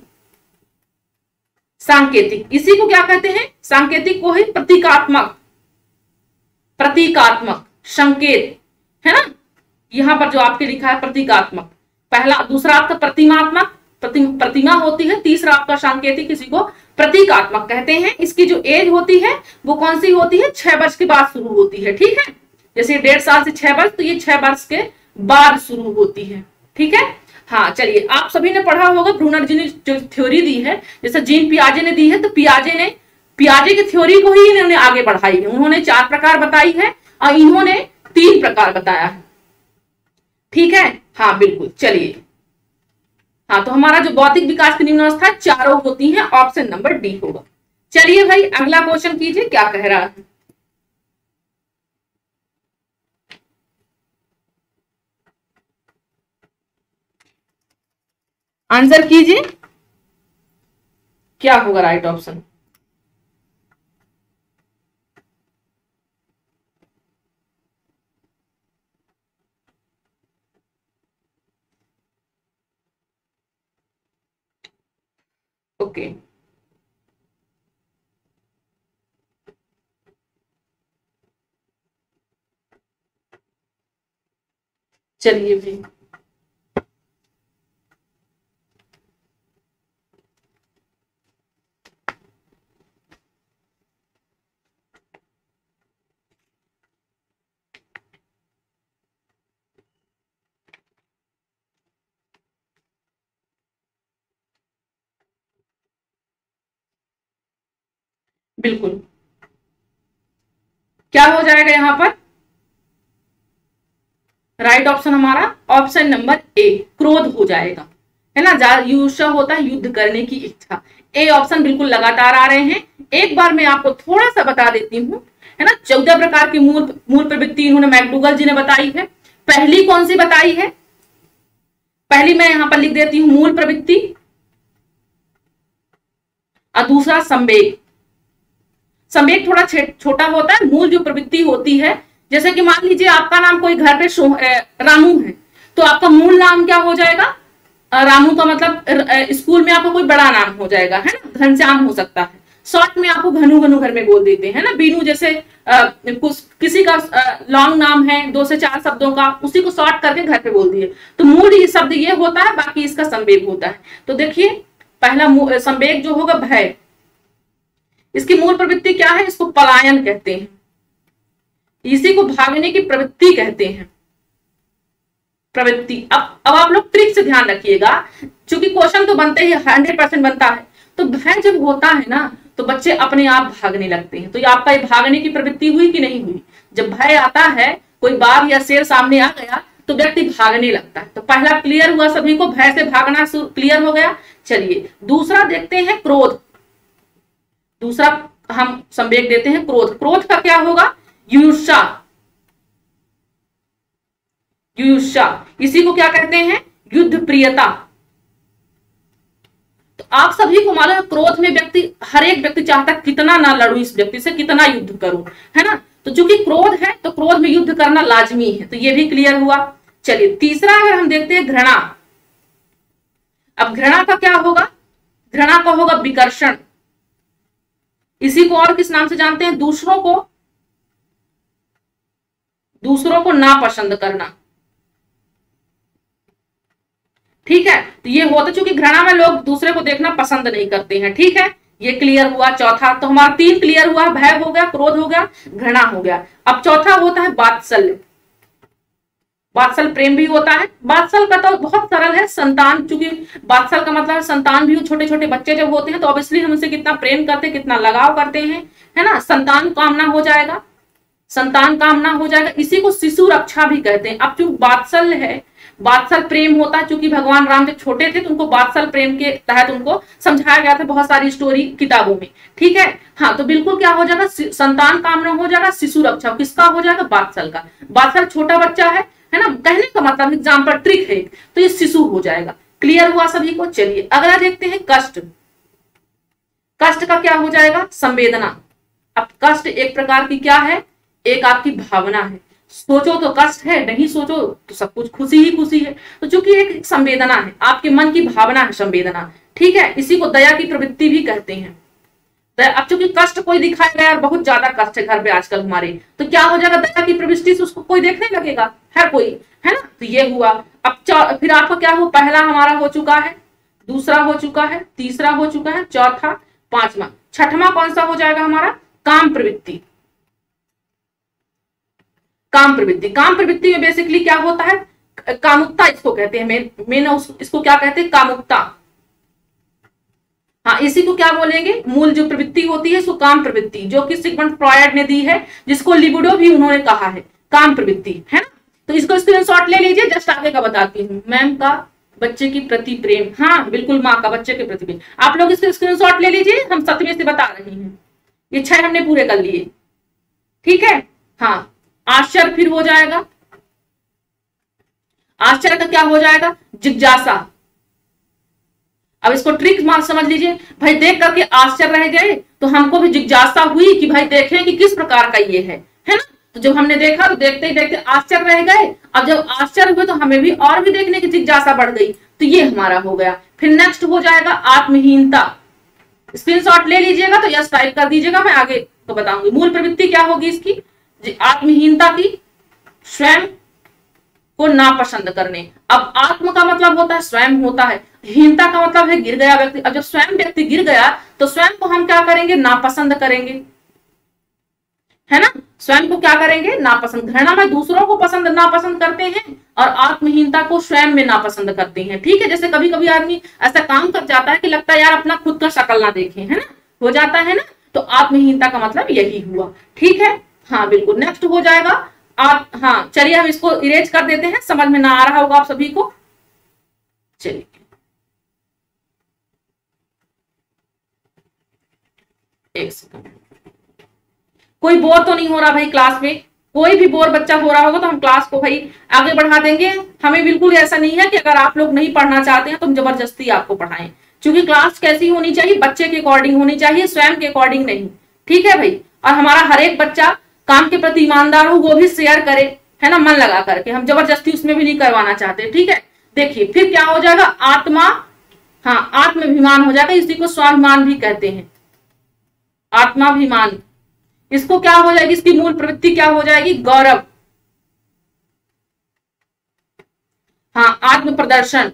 सांकेतिक, इसी को क्या कहते हैं, सांकेतिक को है प्रतीकात्मक, प्रतीकात्मक संकेत, है ना। यहां पर जो आपके लिखा है प्रतीकात्मक, पहला, दूसरा आपका प्रतिमात्मक, प्रतिमा होती है, तीसरा आपका सांकेतिक, किसी को प्रतीकात्मक कहते हैं। इसकी जो एज होती है वो कौन सी होती है, 6 वर्ष के बाद शुरू होती है। ठीक है, जैसे 1.5 साल से 6 वर्ष, तो ये 6 वर्ष के बाद शुरू होती है। ठीक है, हाँ चलिए, आप सभी ने पढ़ा होगा, ब्रूनर जी ने जो थ्योरी दी है, जैसे जीन पियाजे ने दी है, तो पियाजे की थ्योरी को ही इन्होंने आगे बढ़ाई है। उन्होंने 4 प्रकार बताई है और इन्होंने 3 प्रकार बताया है। ठीक है, हाँ बिल्कुल, चलिए, हाँ, तो हमारा जो भौतिक विकास की निम्न अवस्था चारों होती हैं, ऑप्शन नंबर डी होगा। चलिए भाई, अगला क्वेश्चन कीजिए, क्या कह रहा है। आंसर कीजिए, क्या होगा राइट ऑप्शन। ओके, चलिए भी, बिल्कुल, क्या हो जाएगा यहां पर, राइट ऑप्शन हमारा ऑप्शन नंबर ए, क्रोध हो जाएगा, है ना। युष्य होता है युद्ध करने की इच्छा। ए ऑप्शन बिल्कुल लगातार आ रहे हैं। एक बार मैं आपको थोड़ा सा बता देती हूँ, है ना। 14 प्रकार की मूल प्रवृत्ति इन्होंने मैकडूगल जी ने बताई है। पहली कौन सी बताई है, पहली मैं यहां पर लिख देती हूं, मूल प्रवृत्ति, और दूसरा संवेग। संवेग थोड़ा छोटा होता है, मूल जो प्रवृत्ति होती है, जैसे कि मान लीजिए आपका नाम कोई घर पे रामू है, तो आपका मूल नाम क्या हो जाएगा, रामू का मतलब स्कूल में आपका कोई बड़ा नाम हो जाएगा, है ना, घनश्याम हो सकता है। शॉर्ट में आपको घनु घनु घर में बोल देते हैं ना, बीनू जैसे किसी का लॉन्ग नाम है 2 से 4 शब्दों का, उसी को शॉर्ट करके घर पे बोल दिए, तो मूल ये शब्द ये होता है, बाकी इसका संवेग होता है। तो देखिए, पहला संवेग जो होगा भय, इसकी मूल प्रवृत्ति क्या है, इसको पलायन कहते हैं, इसी को भागने की प्रवृत्ति कहते हैं, प्रवृत्ति। अब आप लोग ट्रिक से ध्यान रखिएगा, क्योंकि क्वेश्चन तो बनते ही 100% बनता है। तो भय जब होता है ना, तो बच्चे अपने आप भागने लगते हैं। तो ये आपका ये भागने की प्रवृत्ति हुई कि नहीं हुई। जब भय आता है, कोई बाघ या शेर सामने आ गया, तो व्यक्ति भागने लगता है। तो पहला क्लियर हुआ सभी को, भय से भागना क्लियर हो गया। चलिए, दूसरा देखते हैं क्रोध। दूसरा हम संवेग देते हैं क्रोध। क्रोध का क्या होगा, युयुत्सा, युयुत्सा, इसी को क्या कहते हैं, युद्ध प्रियता। तो आप सभी को मालूम है, क्रोध में व्यक्ति, हर एक व्यक्ति चाहता है कितना ना लड़ूं इस व्यक्ति से, कितना युद्ध करूं, है ना। तो चूंकि क्रोध है, तो क्रोध में युद्ध करना लाजमी है, तो ये भी क्लियर हुआ। चलिए, तीसरा अगर हम देखते हैं घृणा। अब घृणा का क्या होगा, घृणा का होगा विकर्षण। इसी को और किस नाम से जानते हैं? दूसरों को नापसंद करना। ठीक है, तो ये होता, चूंकि घृणा में लोग दूसरे को देखना पसंद नहीं करते हैं। ठीक है, ये क्लियर हुआ चौथा। तो हमारा 3 क्लियर हुआ, भय हो गया, क्रोध हो गया, घृणा हो गया। अब चौथा होता है वात्सल्य। वात्सल प्रेम भी होता है। वात्सल का तो बहुत सरल है, संतान, चूंकि वात्सल का मतलब संतान भी, छोटे छोटे बच्चे जब होते हैं तो ऑब्वियसली हम उनसे कितना प्रेम करते हैं, कितना लगाव करते हैं, है ना। संतान कामना हो जाएगा, संतान कामना हो जाएगा। इसी को शिशु रक्षा भी कहते हैं। अब जो वात्सल्य है, वात्सल प्रेम होता है, क्योंकि भगवान राम जब छोटे थे तो उनको वात्सल प्रेम के तहत उनको समझाया गया था बहुत सारी स्टोरी किताबों में। ठीक है, हाँ, तो बिल्कुल क्या हो जाएगा, संतान कामना हो जाएगा, शिशु रक्षा किसका हो जाएगा? वात्सल का। वात्सल छोटा बच्चा है ना, कहने का मतलब एग्जाम्पल ट्रिक है, तो ये शिशु हो जाएगा। क्लियर हुआ सभी को? चलिए अगला देखते हैं कष्ट। कष्ट का क्या हो जाएगा? संवेदना। अब कष्ट एक प्रकार की क्या है? एक आपकी भावना है। सोचो तो कष्ट है, नहीं सोचो तो सब कुछ खुशी ही खुशी है। तो चूंकि एक संवेदना है, आपके मन की भावना है संवेदना। ठीक है, इसी को दया की प्रवृत्ति भी कहते हैं। अब चूंकि कष्ट कोई दिखाएगा यार, बहुत ज्यादा कष्ट है घर पे आजकल हमारे, तो क्या हो जाएगा? दया की प्रवृत्ति से उसको कोई देखने लगेगा, हर कोई, है ना। तो ये हुआ। अब फिर आपका क्या हो? पहला हमारा हो चुका है, दूसरा हो चुका है, तीसरा हो चुका है, चौथा, पांचवा, छठवां कौन सा हो जाएगा हमारा? काम प्रवृत्ति। काम प्रवृत्ति। काम प्रवृत्ति में बेसिकली क्या होता है? कामुकता इसको कहते हैं। इसको क्या कहते हैं? कामुकता। हाँ, इसी को क्या बोलेंगे? मूल जो प्रवृत्ति होती है इसको काम प्रवृत्ति, जो कि सिगमंड फ्रॉयड ने दी है, जिसको लिबिडो भी उन्होंने कहा है, काम प्रवृत्ति, है ना। तो इसको स्क्रीनशॉट ले लीजिए, जस्ट आगे का बताती हूँ। मैम का बच्चे की प्रति प्रेम, हाँ बिल्कुल, माँ का बच्चे के प्रति प्रेम। आप लोग इसको स्क्रीनशॉट ले लीजिए, हम 7वें से बता रहे हैं। ये 6 हमने पूरे कर लिए। ठीक है, हाँ। आश्चर्य फिर हो जाएगा। आश्चर्य का क्या हो जाएगा? जिज्ञासा। अब इसको ट्रिक मार समझ लीजिए, भाई देख करके आश्चर्य रह गए तो हमको भी जिज्ञासा हुई कि भाई देखें कि किस प्रकार का ये है ना। तो जब हमने देखा तो देखते ही देखते आश्चर्य रह गए। अब जब आश्चर्य हुए तो हमें भी और भी देखने की जिज्ञासा बढ़ गई, तो ये हमारा हो गया। फिर नेक्स्ट हो जाएगा आत्महीनता। स्क्रीनशॉट ले लीजिएगा तो यस टाइप कर दीजिएगा, मैं आगे तो बताऊंगी। मूल प्रवृत्ति क्या होगी इसकी? आत्महीनता की, स्वयं को नापसंद करने। अब आत्म का मतलब होता है स्वयं होता है, हीनता का मतलब है गिर गया व्यक्ति। अब जब स्वयं व्यक्ति गिर गया तो स्वयं को हम क्या करेंगे? नापसंद करेंगे, है ना। स्वयं को क्या करेंगे? नापसंद। घृणा में दूसरों को पसंद नापसंद करते हैं और आत्महीनता को स्वयं में नापसंद करते हैं। ठीक है, जैसे कभी कभी आदमी ऐसा काम कर जाता है कि लगता है यार अपना खुद का शक्ल ना देखें, है ना, हो जाता है ना। तो आत्महीनता का मतलब यही हुआ। ठीक है, हाँ बिल्कुल। नेक्स्ट हो जाएगा हाँ चलिए हम इसको इरेज कर देते हैं, समझ में ना आ रहा होगा आप सभी को। चलिए एक सेकंड, कोई बोर तो नहीं हो रहा भाई क्लास में? कोई भी बोर बच्चा हो रहा होगा तो हम क्लास को भाई आगे बढ़ा देंगे। हमें बिल्कुल ऐसा नहीं है कि अगर आप लोग नहीं पढ़ना चाहते हैं तो हम जबरदस्ती आपको पढ़ाएं, क्योंकि क्लास कैसी होनी चाहिए? बच्चे के अकॉर्डिंग होनी चाहिए, स्वयं के अकॉर्डिंग नहीं। ठीक है भाई, और हमारा हर एक बच्चा काम के प्रति ईमानदार हो, वो भी शेयर करे, है ना, मन लगा करके। हम जबरदस्ती उसमें भी नहीं करवाना चाहते। ठीक है, देखिए फिर क्या हो जाएगा? आत्मा, हाँ आत्माभिमान हो जाएगा, इसी को स्वाभिमान भी कहते हैं, आत्माभिमान। इसको क्या हो जाएगी? इसकी मूल प्रवृत्ति क्या हो जाएगी? गौरव, हाँ आत्म प्रदर्शन।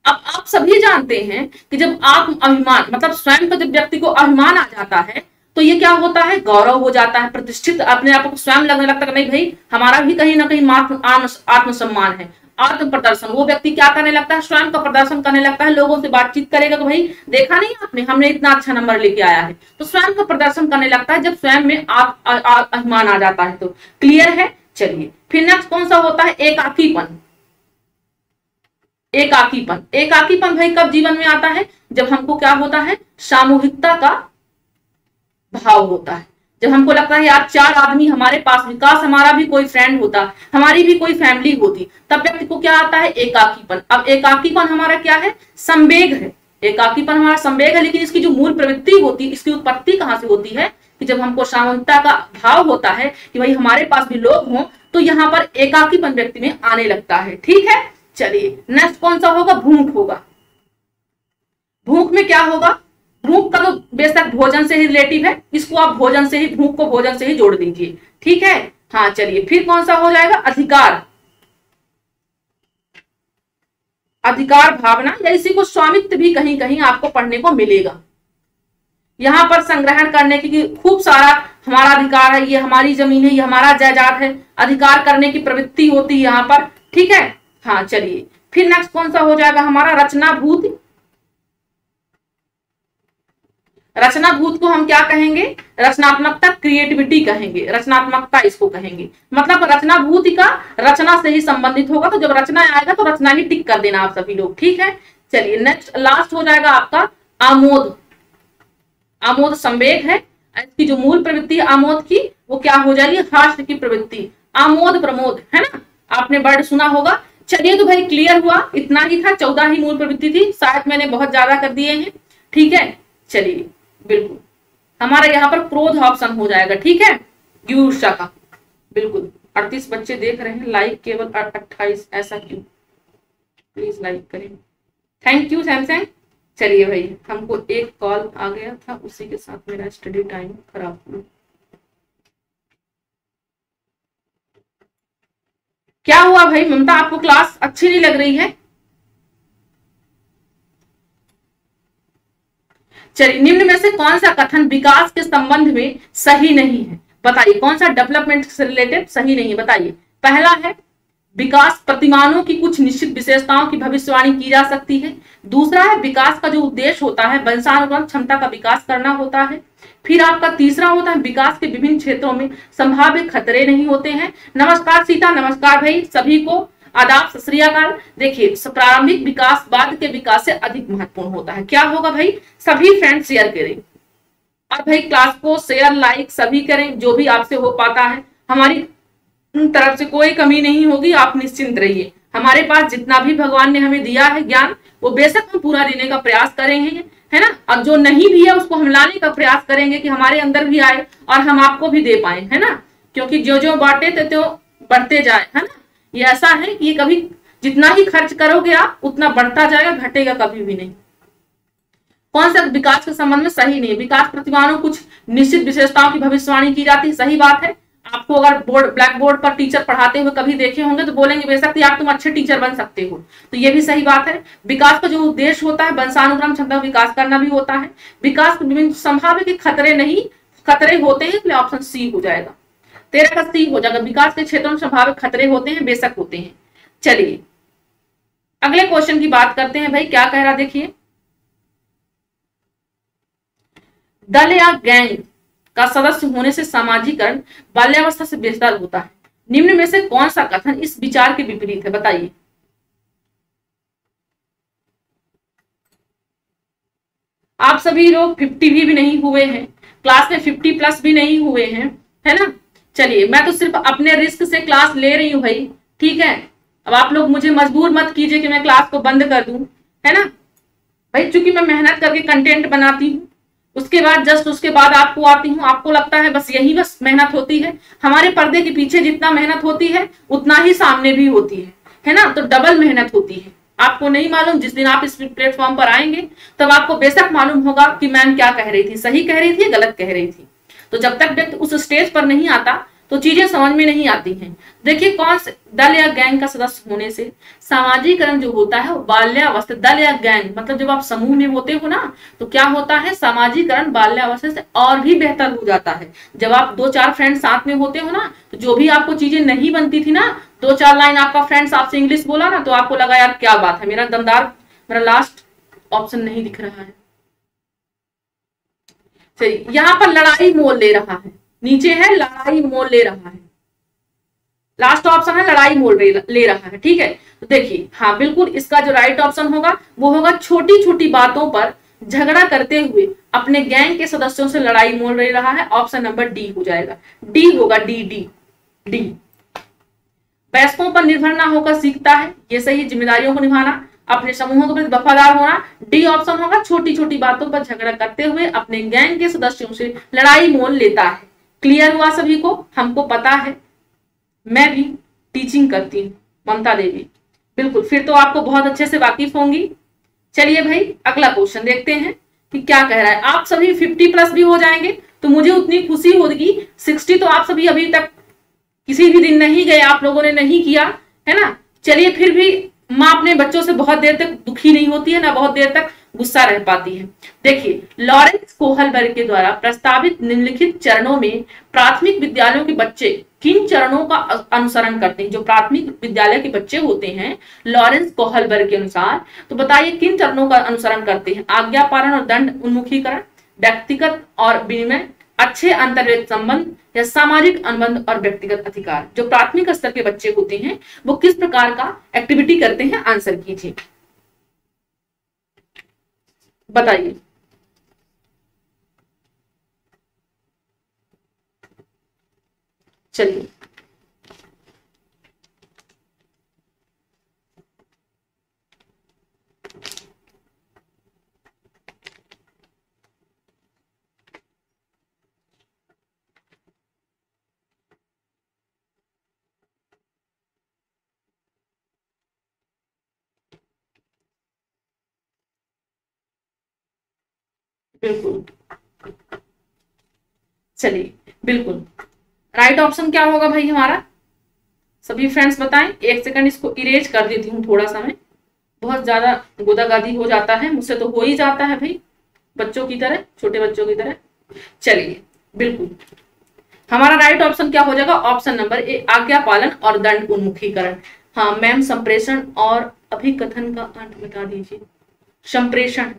अब आप सभी जानते हैं कि जब आत्म अभिमान मतलब स्वयं का जब व्यक्ति को अभिमान आ जाता है तो ये क्या होता है? गौरव हो जाता है, प्रतिष्ठित, अपने आप को स्वयं लगने लगता है नहीं भाई हमारा भी कहीं ना कहीं आत्मसम्मान है। आत्म प्रदर्शन, वो व्यक्ति क्या करने लगता है? स्वयं का प्रदर्शन करने लगता है, लोगों से बातचीत करेगा तो भाई देखा नहीं आपने, हमने इतना अच्छा नंबर लेके आया है, तो स्वयं का प्रदर्शन करने लगता है जब स्वयं में अभिमान आ जाता है। तो क्लियर है? चलिए फिर नेक्स्ट कौन सा होता है? एकाकीपन। एकाकीपन, एकाकीपन भाई कब जीवन में आता है? जब हमको क्या होता है? सामूहिकता का भाव होता है। जब हमको लगता है यार 4 आदमी हमारे पास, विकास हमारा भी कोई फ्रेंड होता, हमारी भी कोई फैमिली होती, तब व्यक्ति को क्या आता है? एकाकीपन। अब एकाकीपन हमारा क्या है? संवेग है। एकाकीपन हमारा संवेग है, लेकिन इसकी जो मूल प्रवृत्ति होती है, इसकी उत्पत्ति कहां से होती है? कि जब हमको सामूहिकता का भाव होता है कि भाई हमारे पास भी लोग हों, तो यहाँ पर एकाकीपन व्यक्ति में आने लगता है। ठीक है, चलिए नेक्स्ट कौन सा होगा? भूख होगा। भूख में क्या होगा, भूख का तो बेशक भोजन से ही रिलेटिव है, इसको आप भोजन से ही, भूख को भोजन से ही जोड़ दीजिए, ठीक है। हाँ चलिए, फिर कौन सा हो जाएगा, अधिकार, अधिकार भावना या इसी को स्वामित्व भी कहीं कहीं आपको पढ़ने को मिलेगा। यहां पर संग्रहण करने की खूब सारा हमारा अधिकार है, ये हमारी जमीन है, ये हमारा जायदाद है, अधिकार करने की प्रवृत्ति होती है यहाँ पर, ठीक है। हाँ चलिए, फिर नेक्स्ट कौन सा हो जाएगा हमारा, रचनाभूत। रचनाभूत को हम क्या कहेंगे, रचनात्मकता, क्रिएटिविटी कहेंगे, रचनात्मकता इसको कहेंगे। मतलब रचनाभूति का रचना से ही संबंधित होगा, तो जब रचना आएगा तो रचना ही टिक कर देना आप सभी लोग, ठीक है। चलिए नेक्स्ट लास्ट हो जाएगा आपका आमोद। आमोद संवेग है, इसकी जो मूल प्रवृत्ति है आमोद की, वो क्या हो जाएगी, हास्य की प्रवृत्ति, आमोद प्रमोद, है ना, आपने वर्ड सुना होगा। चलिए तो भाई क्लियर हुआ, इतना ही था, 14 ही मूल प्रवृत्ति थी, शायद मैंने बहुत ज्यादा कर दिए हैं, ठीक है। चलिए बिल्कुल, हमारा यहाँ पर क्रोध ऑप्शन हो जाएगा, ठीक है, ईर्ष्या का, बिल्कुल। 38 बच्चे देख रहे हैं, लाइक केवल 28, ऐसा क्यों, प्लीज लाइक करें, थैंक यू सैमसंग। चलिए भाई, हमको एक कॉल आ गया था, उसी के साथ मेरा स्टडी टाइम खराब हुआ। क्या हुआ भाई ममता, आपको क्लास अच्छी नहीं लग रही है? चलिए, निम्न में से कौन सा कथन विकास के संबंध में सही नहीं है, बताइए, कौन सा डेवलपमेंट से रिलेटेड सही नहीं है, बताइए। पहला है, विकास प्रतिमानों की कुछ निश्चित विशेषताओं की भविष्यवाणी की जा सकती है। दूसरा है, विकास का जो उद्देश्य होता है वंशानुक्रम क्षमता का विकास करना होता है। फिर आपका तीसरा होता है, विकास के विभिन्न क्षेत्रों में संभाव्य खतरे नहीं होते हैं। नमस्कार सीता, नमस्कार भाई, सभी को आदाब, सत श्री अकाल। देखिए, प्रारंभिक विकास बाद के विकास से अधिक महत्वपूर्ण होता है। क्या होगा भाई, सभी फ्रेंड्स शेयर करें, और भाई क्लास को शेयर लाइक सभी करें, जो भी आपसे हो पाता है। हमारी तरफ से कोई कमी नहीं होगी, आप निश्चिंत रहिए। हमारे पास जितना भी भगवान ने हमें दिया है ज्ञान, वो बेशक हम पूरा देने का प्रयास करेंगे, है ना। और जो नहीं भी है उसको हम लाने का प्रयास करेंगे कि हमारे अंदर भी आए और हम आपको भी दे पाए, है ना। क्योंकि जो जो बांटे तो बढ़ते जाए, है ना। ये ऐसा है कि ये कभी जितना ही खर्च करोगे आप उतना बढ़ता जाएगा, घटेगा कभी भी नहीं। कौन सा विकास के संबंध में सही नहीं, विकास प्रतिमानों कुछ निश्चित विशेषताओं की भविष्यवाणी की जाती है, सही बात है। आपको अगर ब्लैक बोर्ड पर टीचर पढ़ाते हुए कभी देखे होंगे तो बोलेंगे बेशक यार तुम अच्छे टीचर बन सकते हो, तो ये भी सही बात है। विकास का जो उद्देश्य होता है वंशानुक्रम क्षमता विकास करना भी होता है। विकास विभिन्न संभाव्य के खतरे नहीं, खतरे होते हैं, इसलिए ऑप्शन सी हो जाएगा, 13 का सी हो जाएगा। विकास के क्षेत्रों में संभाव्य खतरे होते हैं, बेशक होते हैं। चलिए अगले क्वेश्चन की बात करते हैं भाई, क्या कह रहा देखिए, दल या गैंग का सदस्य होने से सामाजिकरण बाल्यावस्था से बेहतर होता है। निम्न में से कौन सा कथन इस विचार के विपरीत है, बताइए। आप सभी लोग 50 भी नहीं हुए हैं, क्लास में 50+ भी नहीं हुए हैं, है ना। चलिए, मैं तो सिर्फ अपने रिस्क से क्लास ले रही हूं भाई, ठीक है। अब आप लोग मुझे मजबूर मत कीजिए कि मैं क्लास को बंद कर दूं, है ना भाई। चूंकि मैं मेहनत करके कंटेंट बनाती हूँ, उसके बाद जस्ट उसके बाद आपको आती हूँ, आपको लगता है बस यही बस मेहनत होती है। हमारे पर्दे के पीछे जितना मेहनत होती है उतना ही सामने भी होती है ना। तो डबल मेहनत होती है। आपको नहीं मालूम, जिस दिन आप इस प्लेटफॉर्म पर आएंगे तब आपको बेशक मालूम होगा कि मैम क्या कह रही थी, सही कह रही थी, गलत कह रही थी। तो जब तक व्यक्ति उस स्टेज पर नहीं आता तो चीजें समझ में नहीं आती हैं। देखिए, कौन से दल या गैंग का सदस्य होने से सामाजिकरण जो होता है वो बाल्यावस्था, दल या गैंग मतलब जब आप समूह में होते हो ना, तो क्या होता है, सामाजिकरण बाल्यावस्था से और भी बेहतर हो जाता है। जब आप 2-4 फ्रेंड साथ में होते हो ना, तो जो भी आपको चीजें नहीं बनती थी ना, 2-4 लाइन आपका फ्रेंड्स आपसे इंग्लिश बोला ना, तो आपको लगा यार क्या बात है, मेरा दमदार, मेरा लास्ट ऑप्शन नहीं दिख रहा है। चलिए, यहाँ पर लड़ाई मोल ले रहा है, नीचे है लड़ाई मोल ले रहा है, लास्ट ऑप्शन है लड़ाई मोल ले रहा है, ठीक है। तो देखिए, हाँ बिल्कुल, इसका जो राइट ऑप्शन होगा वो होगा छोटी छोटी बातों पर झगड़ा करते हुए अपने गैंग के सदस्यों से लड़ाई मोल ले रहा है। ऑप्शन नंबर डी हो जाएगा, डी होगा, डी डी डी। वयस्कों पर निर्भर ना होकर सीखता है, ये सही, जिम्मेदारियों को निभाना, अपने समूहों के प्रति वफादार होना, डी ऑप्शन होगा, छोटी छोटी बातों पर झगड़ा करते हुए अपने गैंग के सदस्यों से लड़ाई मोल लेता है। क्लियर हुआ सभी को? हमको पता है, मैं भी टीचिंग करती हूँ, ममता देवी, बिल्कुल, फिर तो आपको बहुत अच्छे से वाकिफ होंगी। चलिए भाई अगला क्वेश्चन देखते हैं कि क्या कह रहा है। आप सभी 50+ भी हो जाएंगे तो मुझे उतनी खुशी होगी। 60 तो आप सभी अभी तक किसी भी दिन नहीं गए, आप लोगों ने नहीं किया है ना। चलिए फिर भी माँ अपने बच्चों से बहुत देर तक दुखी नहीं होती है ना, बहुत देर तक गुस्सा रह पाती है। देखिए लॉरेंस कोहलबर्ग के द्वारा प्रस्तावित निम्नलिखित चरणों में प्राथमिक विद्यालयों के बच्चे किन चरणों का अनुसरण करते हैं। जो प्राथमिक विद्यालय के बच्चे होते हैं लॉरेंस कोहलबर्ग के अनुसार, तो बताइए किन चरणों का अनुसरण करते हैं। आज्ञा पालन और दंड उन्मुखीकरण, व्यक्तिगत और विनिमय, अच्छे अंतर्वैयक्तिक संबंध, या सामाजिक अनुबंध और व्यक्तिगत अधिकार। जो प्राथमिक स्तर के बच्चे होते हैं वो किस प्रकार का एक्टिविटी करते हैं, आंसर कीजिए, बताइए। चलिए बिल्कुल, चलिए बिल्कुल राइट ऑप्शन क्या होगा भाई हमारा, सभी फ्रेंड्स बताएं। एक सेकंड इसको इरेज कर देती हूँ, थोड़ा सा मैं बहुत ज्यादा गोदागादी हो जाता है मुझसे, तो हो ही जाता है भाई बच्चों की तरह, छोटे बच्चों की तरह। चलिए बिल्कुल हमारा राइट ऑप्शन क्या हो जाएगा, ऑप्शन नंबर ए, आज्ञा पालन और दंड उन्मुखीकरण। हाँ मैम, संप्रेषण और अभिकथन का अर्थ बता दीजिए। संप्रेषण,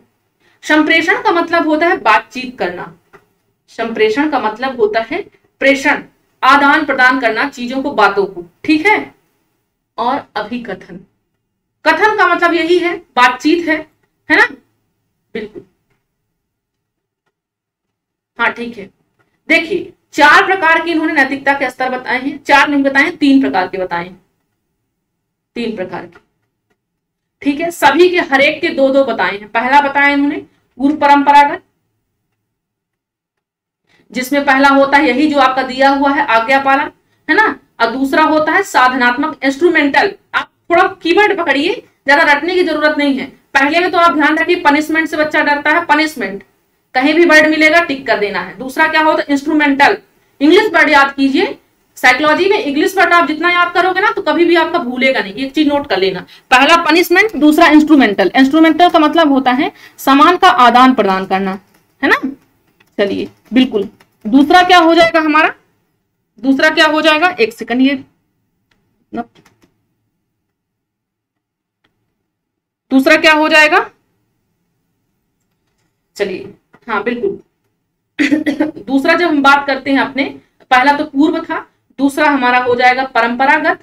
संप्रेषण का मतलब होता है बातचीत करना। संप्रेषण का मतलब होता है प्रेषण, आदान प्रदान करना चीजों को, बातों को, ठीक है। और अभिकथन, कथन का मतलब यही है बातचीत है ना, बिल्कुल। हाँ ठीक है, देखिए 4 प्रकार के इन्होंने नैतिकता के स्तर बताए हैं, 4 नहीं बताए, 3 प्रकार के बताए, 3 प्रकार के, ठीक है। सभी के हर एक के 2-2 बताए हैं। पहला बताया इन्होंने पूर्व परंपरागत, जिसमें पहला होता है यही जो आपका दिया हुआ है आज्ञा पालन, है ना। और दूसरा होता है साधनात्मक इंस्ट्रूमेंटल। आप थोड़ा कीवर्ड पकड़िए, ज्यादा रटने की जरूरत नहीं है। पहले में तो आप ध्यान रखिए पनिशमेंट से बच्चा डरता है, पनिशमेंट कहीं भी वर्ड मिलेगा टिक कर देना है। दूसरा क्या होता है इंस्ट्रूमेंटल, इंग्लिश वर्ड याद कीजिए। साइकोलॉजी में इंग्लिश वर्ड आप जितना याद करोगे ना तो कभी भी आपका भूलेगा नहीं, एक चीज नोट कर लेना। पहला पनिशमेंट, दूसरा इंस्ट्रूमेंटल। इंस्ट्रूमेंटल का मतलब होता है सामान का आदान प्रदान करना, है ना। चलिए बिल्कुल, दूसरा क्या हो जाएगा हमारा, दूसरा क्या हो जाएगा, एक सेकंड ये दूसरा क्या हो जाएगा, चलिए हाँ बिल्कुल दूसरा जब हम बात करते हैं अपने, पहला तो पूर्व था, दूसरा हमारा हो जाएगा परंपरागत।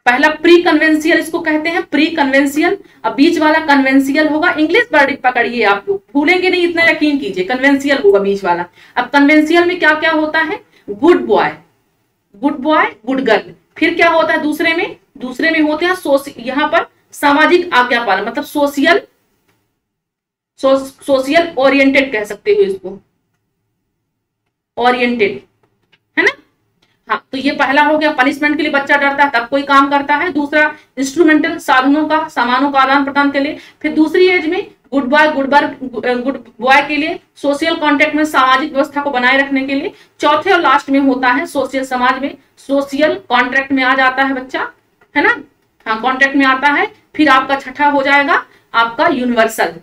पहला प्री कन्वेंशियल इसको कहते हैं, प्री कन्वेंशियल। अब बीच वाला कन्वेंशियल होगा। इंग्लिश वर्ड पकड़िए, आप लोग भूलेंगे नहीं, इतना यकीन कीजिए, कन्वेंशियल होगा बीच वाला। अब कन्वेंशियल में क्या क्या होता है, good boy, good boy, good girl. फिर क्या होता है दूसरे में, दूसरे में होते हैं यहाँ पर सामाजिक आज्ञा पालन, मतलब सोशल, सोशल ओरिएंटेड कह सकते हो इसको, ओरिएंटेड, है ना। हाँ तो ये पहला हो गया, पनिशमेंट के लिए बच्चा डरता है तब कोई काम करता है। दूसरा इंस्ट्रूमेंटल, साधनों का, सामानों का आदान प्रदान के लिए। फिर दूसरी एज में गुड बॉय, गुड बॉय के लिए, सोशल कॉन्टेक्ट में सामाजिक व्यवस्था को बनाए रखने के लिए। चौथे और लास्ट में होता है सोशल, समाज में सोशल कॉन्ट्रैक्ट में आ जाता है बच्चा, है ना। हाँ कॉन्ट्रैक्ट में आता है। फिर आपका छठा हो जाएगा आपका यूनिवर्सल,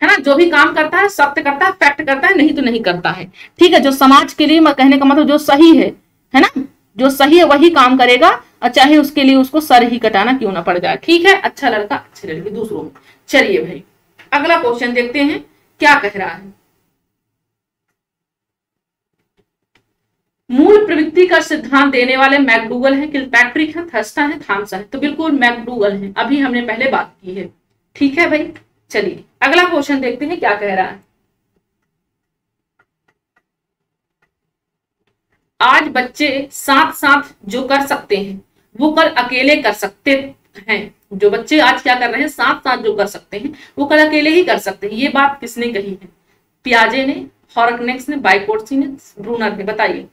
है ना, जो भी काम करता है सत्य करता है, फैक्ट करता है, नहीं तो नहीं करता है, ठीक है। जो समाज के लिए, मैं कहने का मतलब जो सही है ना, जो सही है वही काम करेगा, और चाहे उसके लिए उसको सर ही कटाना क्यों ना पड़ जाए, ठीक है। अच्छा लड़का अच्छी लड़की दूसरों में। चलिए भाई अगला क्वेश्चन देखते हैं क्या कह रहा है। मूल प्रवृत्ति का सिद्धांत देने वाले मैकडूगल है, किलपैट्रिक है, थर्स्टन है, थॉमसन है। तो बिल्कुल मैकडूगल है, अभी हमने पहले बात की है, ठीक है भाई। चलिए अगला क्वेश्चन देखते हैं क्या कह रहा है। आज बच्चे साथ साथ जो कर सकते हैं वो कल अकेले कर सकते हैं। जो बच्चे आज क्या कर रहे हैं, साथ साथ जो कर सकते हैं वो कल अकेले ही कर सकते हैं। ये बात किसने कही है, पियाजे ने, हॉर्नेक्स ने, बाइकोर्सी ने, ब्रूनर ने। बताइए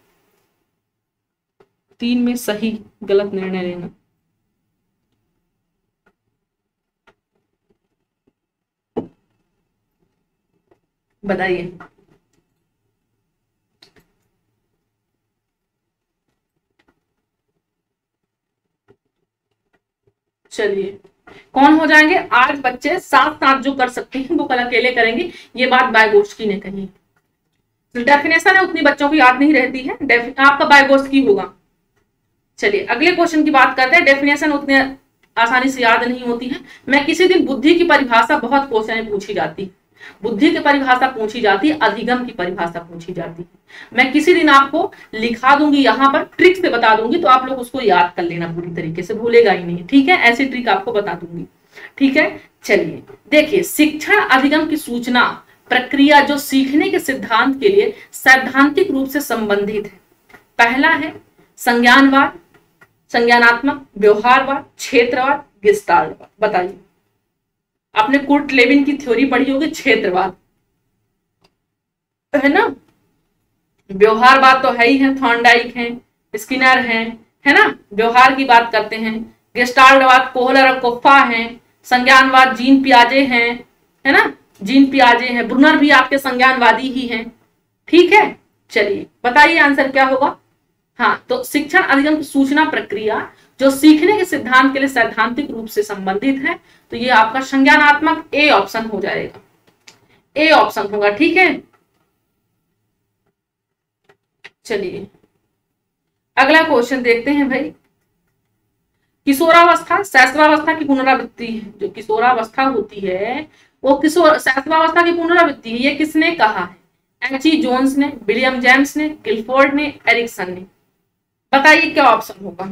3 में सही गलत निर्णय लेना। बताइए। चलिए, कौन हो जाएंगे? आज बच्चे साथ साथ जो कर सकते हैं वो कल अकेले करेंगे, ये बात बायगोस्की ने कही। डेफिनेशन है उतनी बच्चों को याद नहीं रहती है, आपका बायगोस्की होगा। चलिए अगले क्वेश्चन की बात करते हैं। डेफिनेशन उतने आसानी से याद नहीं होती है। मैं किसी दिन बुद्धि की परिभाषा, बहुत क्वेश्चन पूछी जाती, बुद्धि की परिभाषा पूछी जाती, अधिगम की परिभाषा पूछी जाती। मैं किसी दिन आपको लिखा दूंगी, यहां पर ट्रिक से बता दूंगी, तो आप लोग उसको याद कर लेना पूरी तरीके से, भूलेगा ही नहीं, ठीक है? ऐसी ट्रिक आपको बता दूंगी, ठीक है? चलिए देखिए, शिक्षण अधिगम की सूचना प्रक्रिया जो सीखने के सिद्धांत के लिए सैद्धांतिक रूप से संबंधित है। पहला है संज्ञानवाद, संज्ञानात्मक, व्यवहारवाद, क्षेत्रवाद, गेस्टाल्टवाद। बताइए, आपने कुर्ट लेविन की थ्योरी पढ़ी होगी, क्षेत्रवाद, है ना? व्यवहारवाद तो है ही है, थॉर्नडाइक है, स्किनर है ना? व्यवहार की बात करते हैं। गेस्टाल्टवाद कोहलर और कोफ्फा है। संज्ञानवाद जीन पियाजे हैं, है ना? जीन पियाजे हैं। ब्रुनर भी आपके संज्ञानवादी ही हैं, ठीक है? चलिए बताइए आंसर क्या होगा? हाँ, तो शिक्षण अधिगम की सूचना प्रक्रिया जो सीखने के सिद्धांत के लिए सैद्धांतिक रूप से संबंधित है, तो ये आपका संज्ञानात्मक ए ऑप्शन हो जाएगा, ए ऑप्शन होगा, ठीक है? चलिए अगला क्वेश्चन देखते हैं भाई। किशोरावस्था शैशवावस्था की पुनरावृत्ति है। जो किशोरावस्था होती है वो शैशवावस्था की पुनरावृत्ति है, ये किसने कहा है? एच.ई. जोन्स ने, विलियम जेम्स ने, गिलफोर्ड ने, एरिक्सन ने। बताइए क्या ऑप्शन होगा?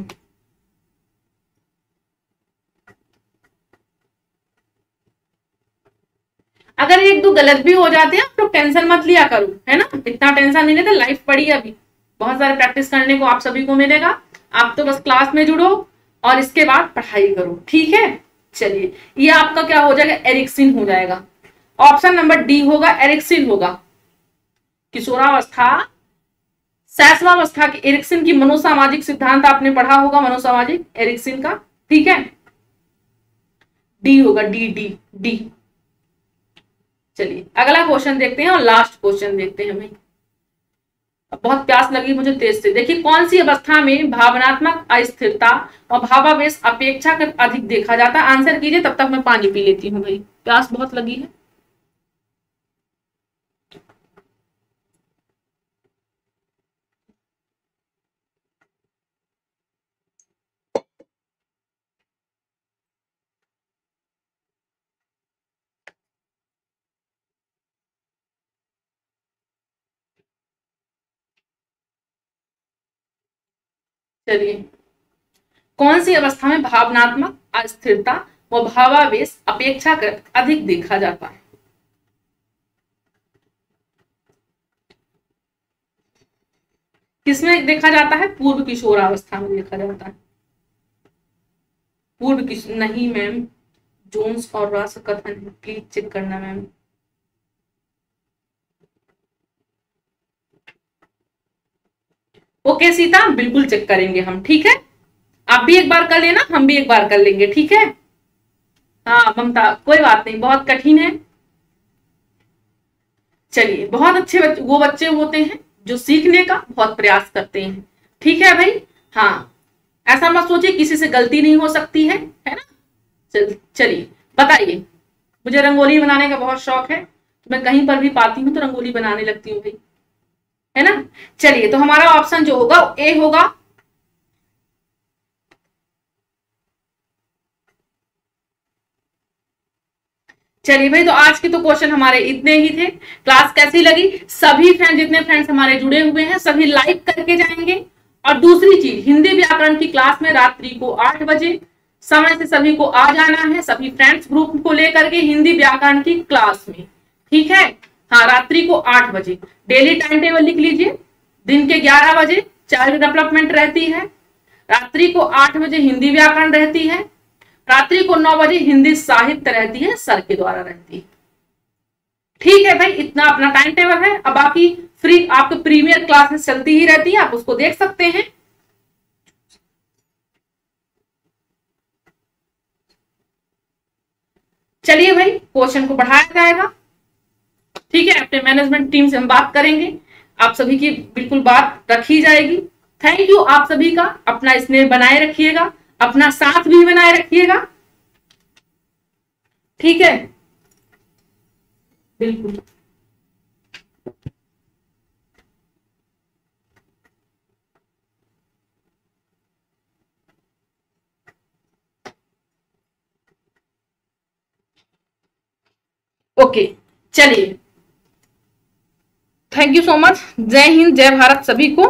अगर एक दो गलत भी हो जाते हैं तो टेंशन मत लिया करो, है ना? इतना टेंशन नहीं लेते, लाइफ पड़ी अभी, बहुत सारे प्रैक्टिस करने को आप सभी को मिलेगा। आप तो बस क्लास में जुड़ो और इसके बाद पढ़ाई करो, ठीक है? चलिए ये आपका क्या हो जाएगा? एरिक्सन हो जाएगा। ऑप्शन नंबर डी होगा, एरिक्सन होगा। किशोरावस्था शैशवावस्था की एरिक्सन की मनोसामाजिक सिद्धांत आपने पढ़ा होगा, मनोसामाजिक एरिक्सन का, ठीक है? डी होगा, डी डी डी। चलिए अगला क्वेश्चन देखते हैं और लास्ट क्वेश्चन देखते हैं भाई। बहुत प्यास लगी मुझे तेज से। देखिए, कौन सी अवस्था में भावनात्मक अस्थिरता और भावावेश अपेक्षाकृत अधिक देखा जाता है? आंसर कीजिए, तब तक मैं पानी पी लेती हूँ भाई, प्यास बहुत लगी है। चलिए, कौन सी अवस्था में भावनात्मक अस्थिरता व भावावेश अपेक्षाकृत अधिक देखा जाता है? किसमें देखा जाता है? पूर्व किशोरावस्था में देखा जाता है। पूर्व किशोर नहीं मैम, जोन्स और रॉस कथन है, प्लीज चेक करना मैम। ओके सीता, बिल्कुल चेक करेंगे हम, ठीक है? आप भी एक बार कर लेना, हम भी एक बार कर लेंगे, ठीक है? हाँ ममता, कोई बात नहीं, बहुत कठिन है। चलिए, बहुत अच्छे वो बच्चे होते हैं जो सीखने का बहुत प्रयास करते हैं, ठीक है भाई? हाँ, ऐसा मत सोचिए किसी से गलती नहीं हो सकती है ना? चलिए बताइए। मुझे रंगोली बनाने का बहुत शौक है, तो मैं कहीं पर भी पाती हूँ तो रंगोली बनाने लगती हूँ भाई, है ना? चलिए, तो हमारा ऑप्शन जो होगा ए होगा। चलिए भाई, तो आज के तो क्वेश्चन हमारे इतने ही थे। क्लास कैसी लगी? सभी फ्रेंड, जितने फ्रेंड्स हमारे जुड़े हुए हैं सभी लाइक करके जाएंगे। और दूसरी चीज, हिंदी व्याकरण की क्लास में रात्रि को 8 बजे समय से सभी को आ जाना है, सभी फ्रेंड्स ग्रुप को लेकर के हिंदी व्याकरण की क्लास में, ठीक है? हाँ, रात्रि को 8 बजे। डेली टाइम टेबल लिख लीजिए। दिन के 11 बजे चाइल्ड डेवलपमेंट रहती है, रात्रि को 8 बजे हिंदी व्याकरण रहती है, रात्रि को 9 बजे हिंदी साहित्य रहती है, सर के द्वारा रहती है, ठीक है भाई? इतना अपना टाइम टेबल है। अब बाकी फ्री आपके प्रीमियर क्लासेस चलती ही रहती है, आप उसको देख सकते हैं। चलिए भाई, क्वेश्चन को बढ़ाया जाएगा, ठीक है, अपने मैनेजमेंट टीम से हम बात करेंगे, आप सभी की बिल्कुल बात रखी जाएगी। थैंक यू आप सभी का, अपना स्नेह बनाए रखिएगा, अपना साथ भी बनाए रखिएगा, ठीक है, बिल्कुल। ओके, चलिए, थैंक यू सो मच। जय हिंद, जय भारत सभी को।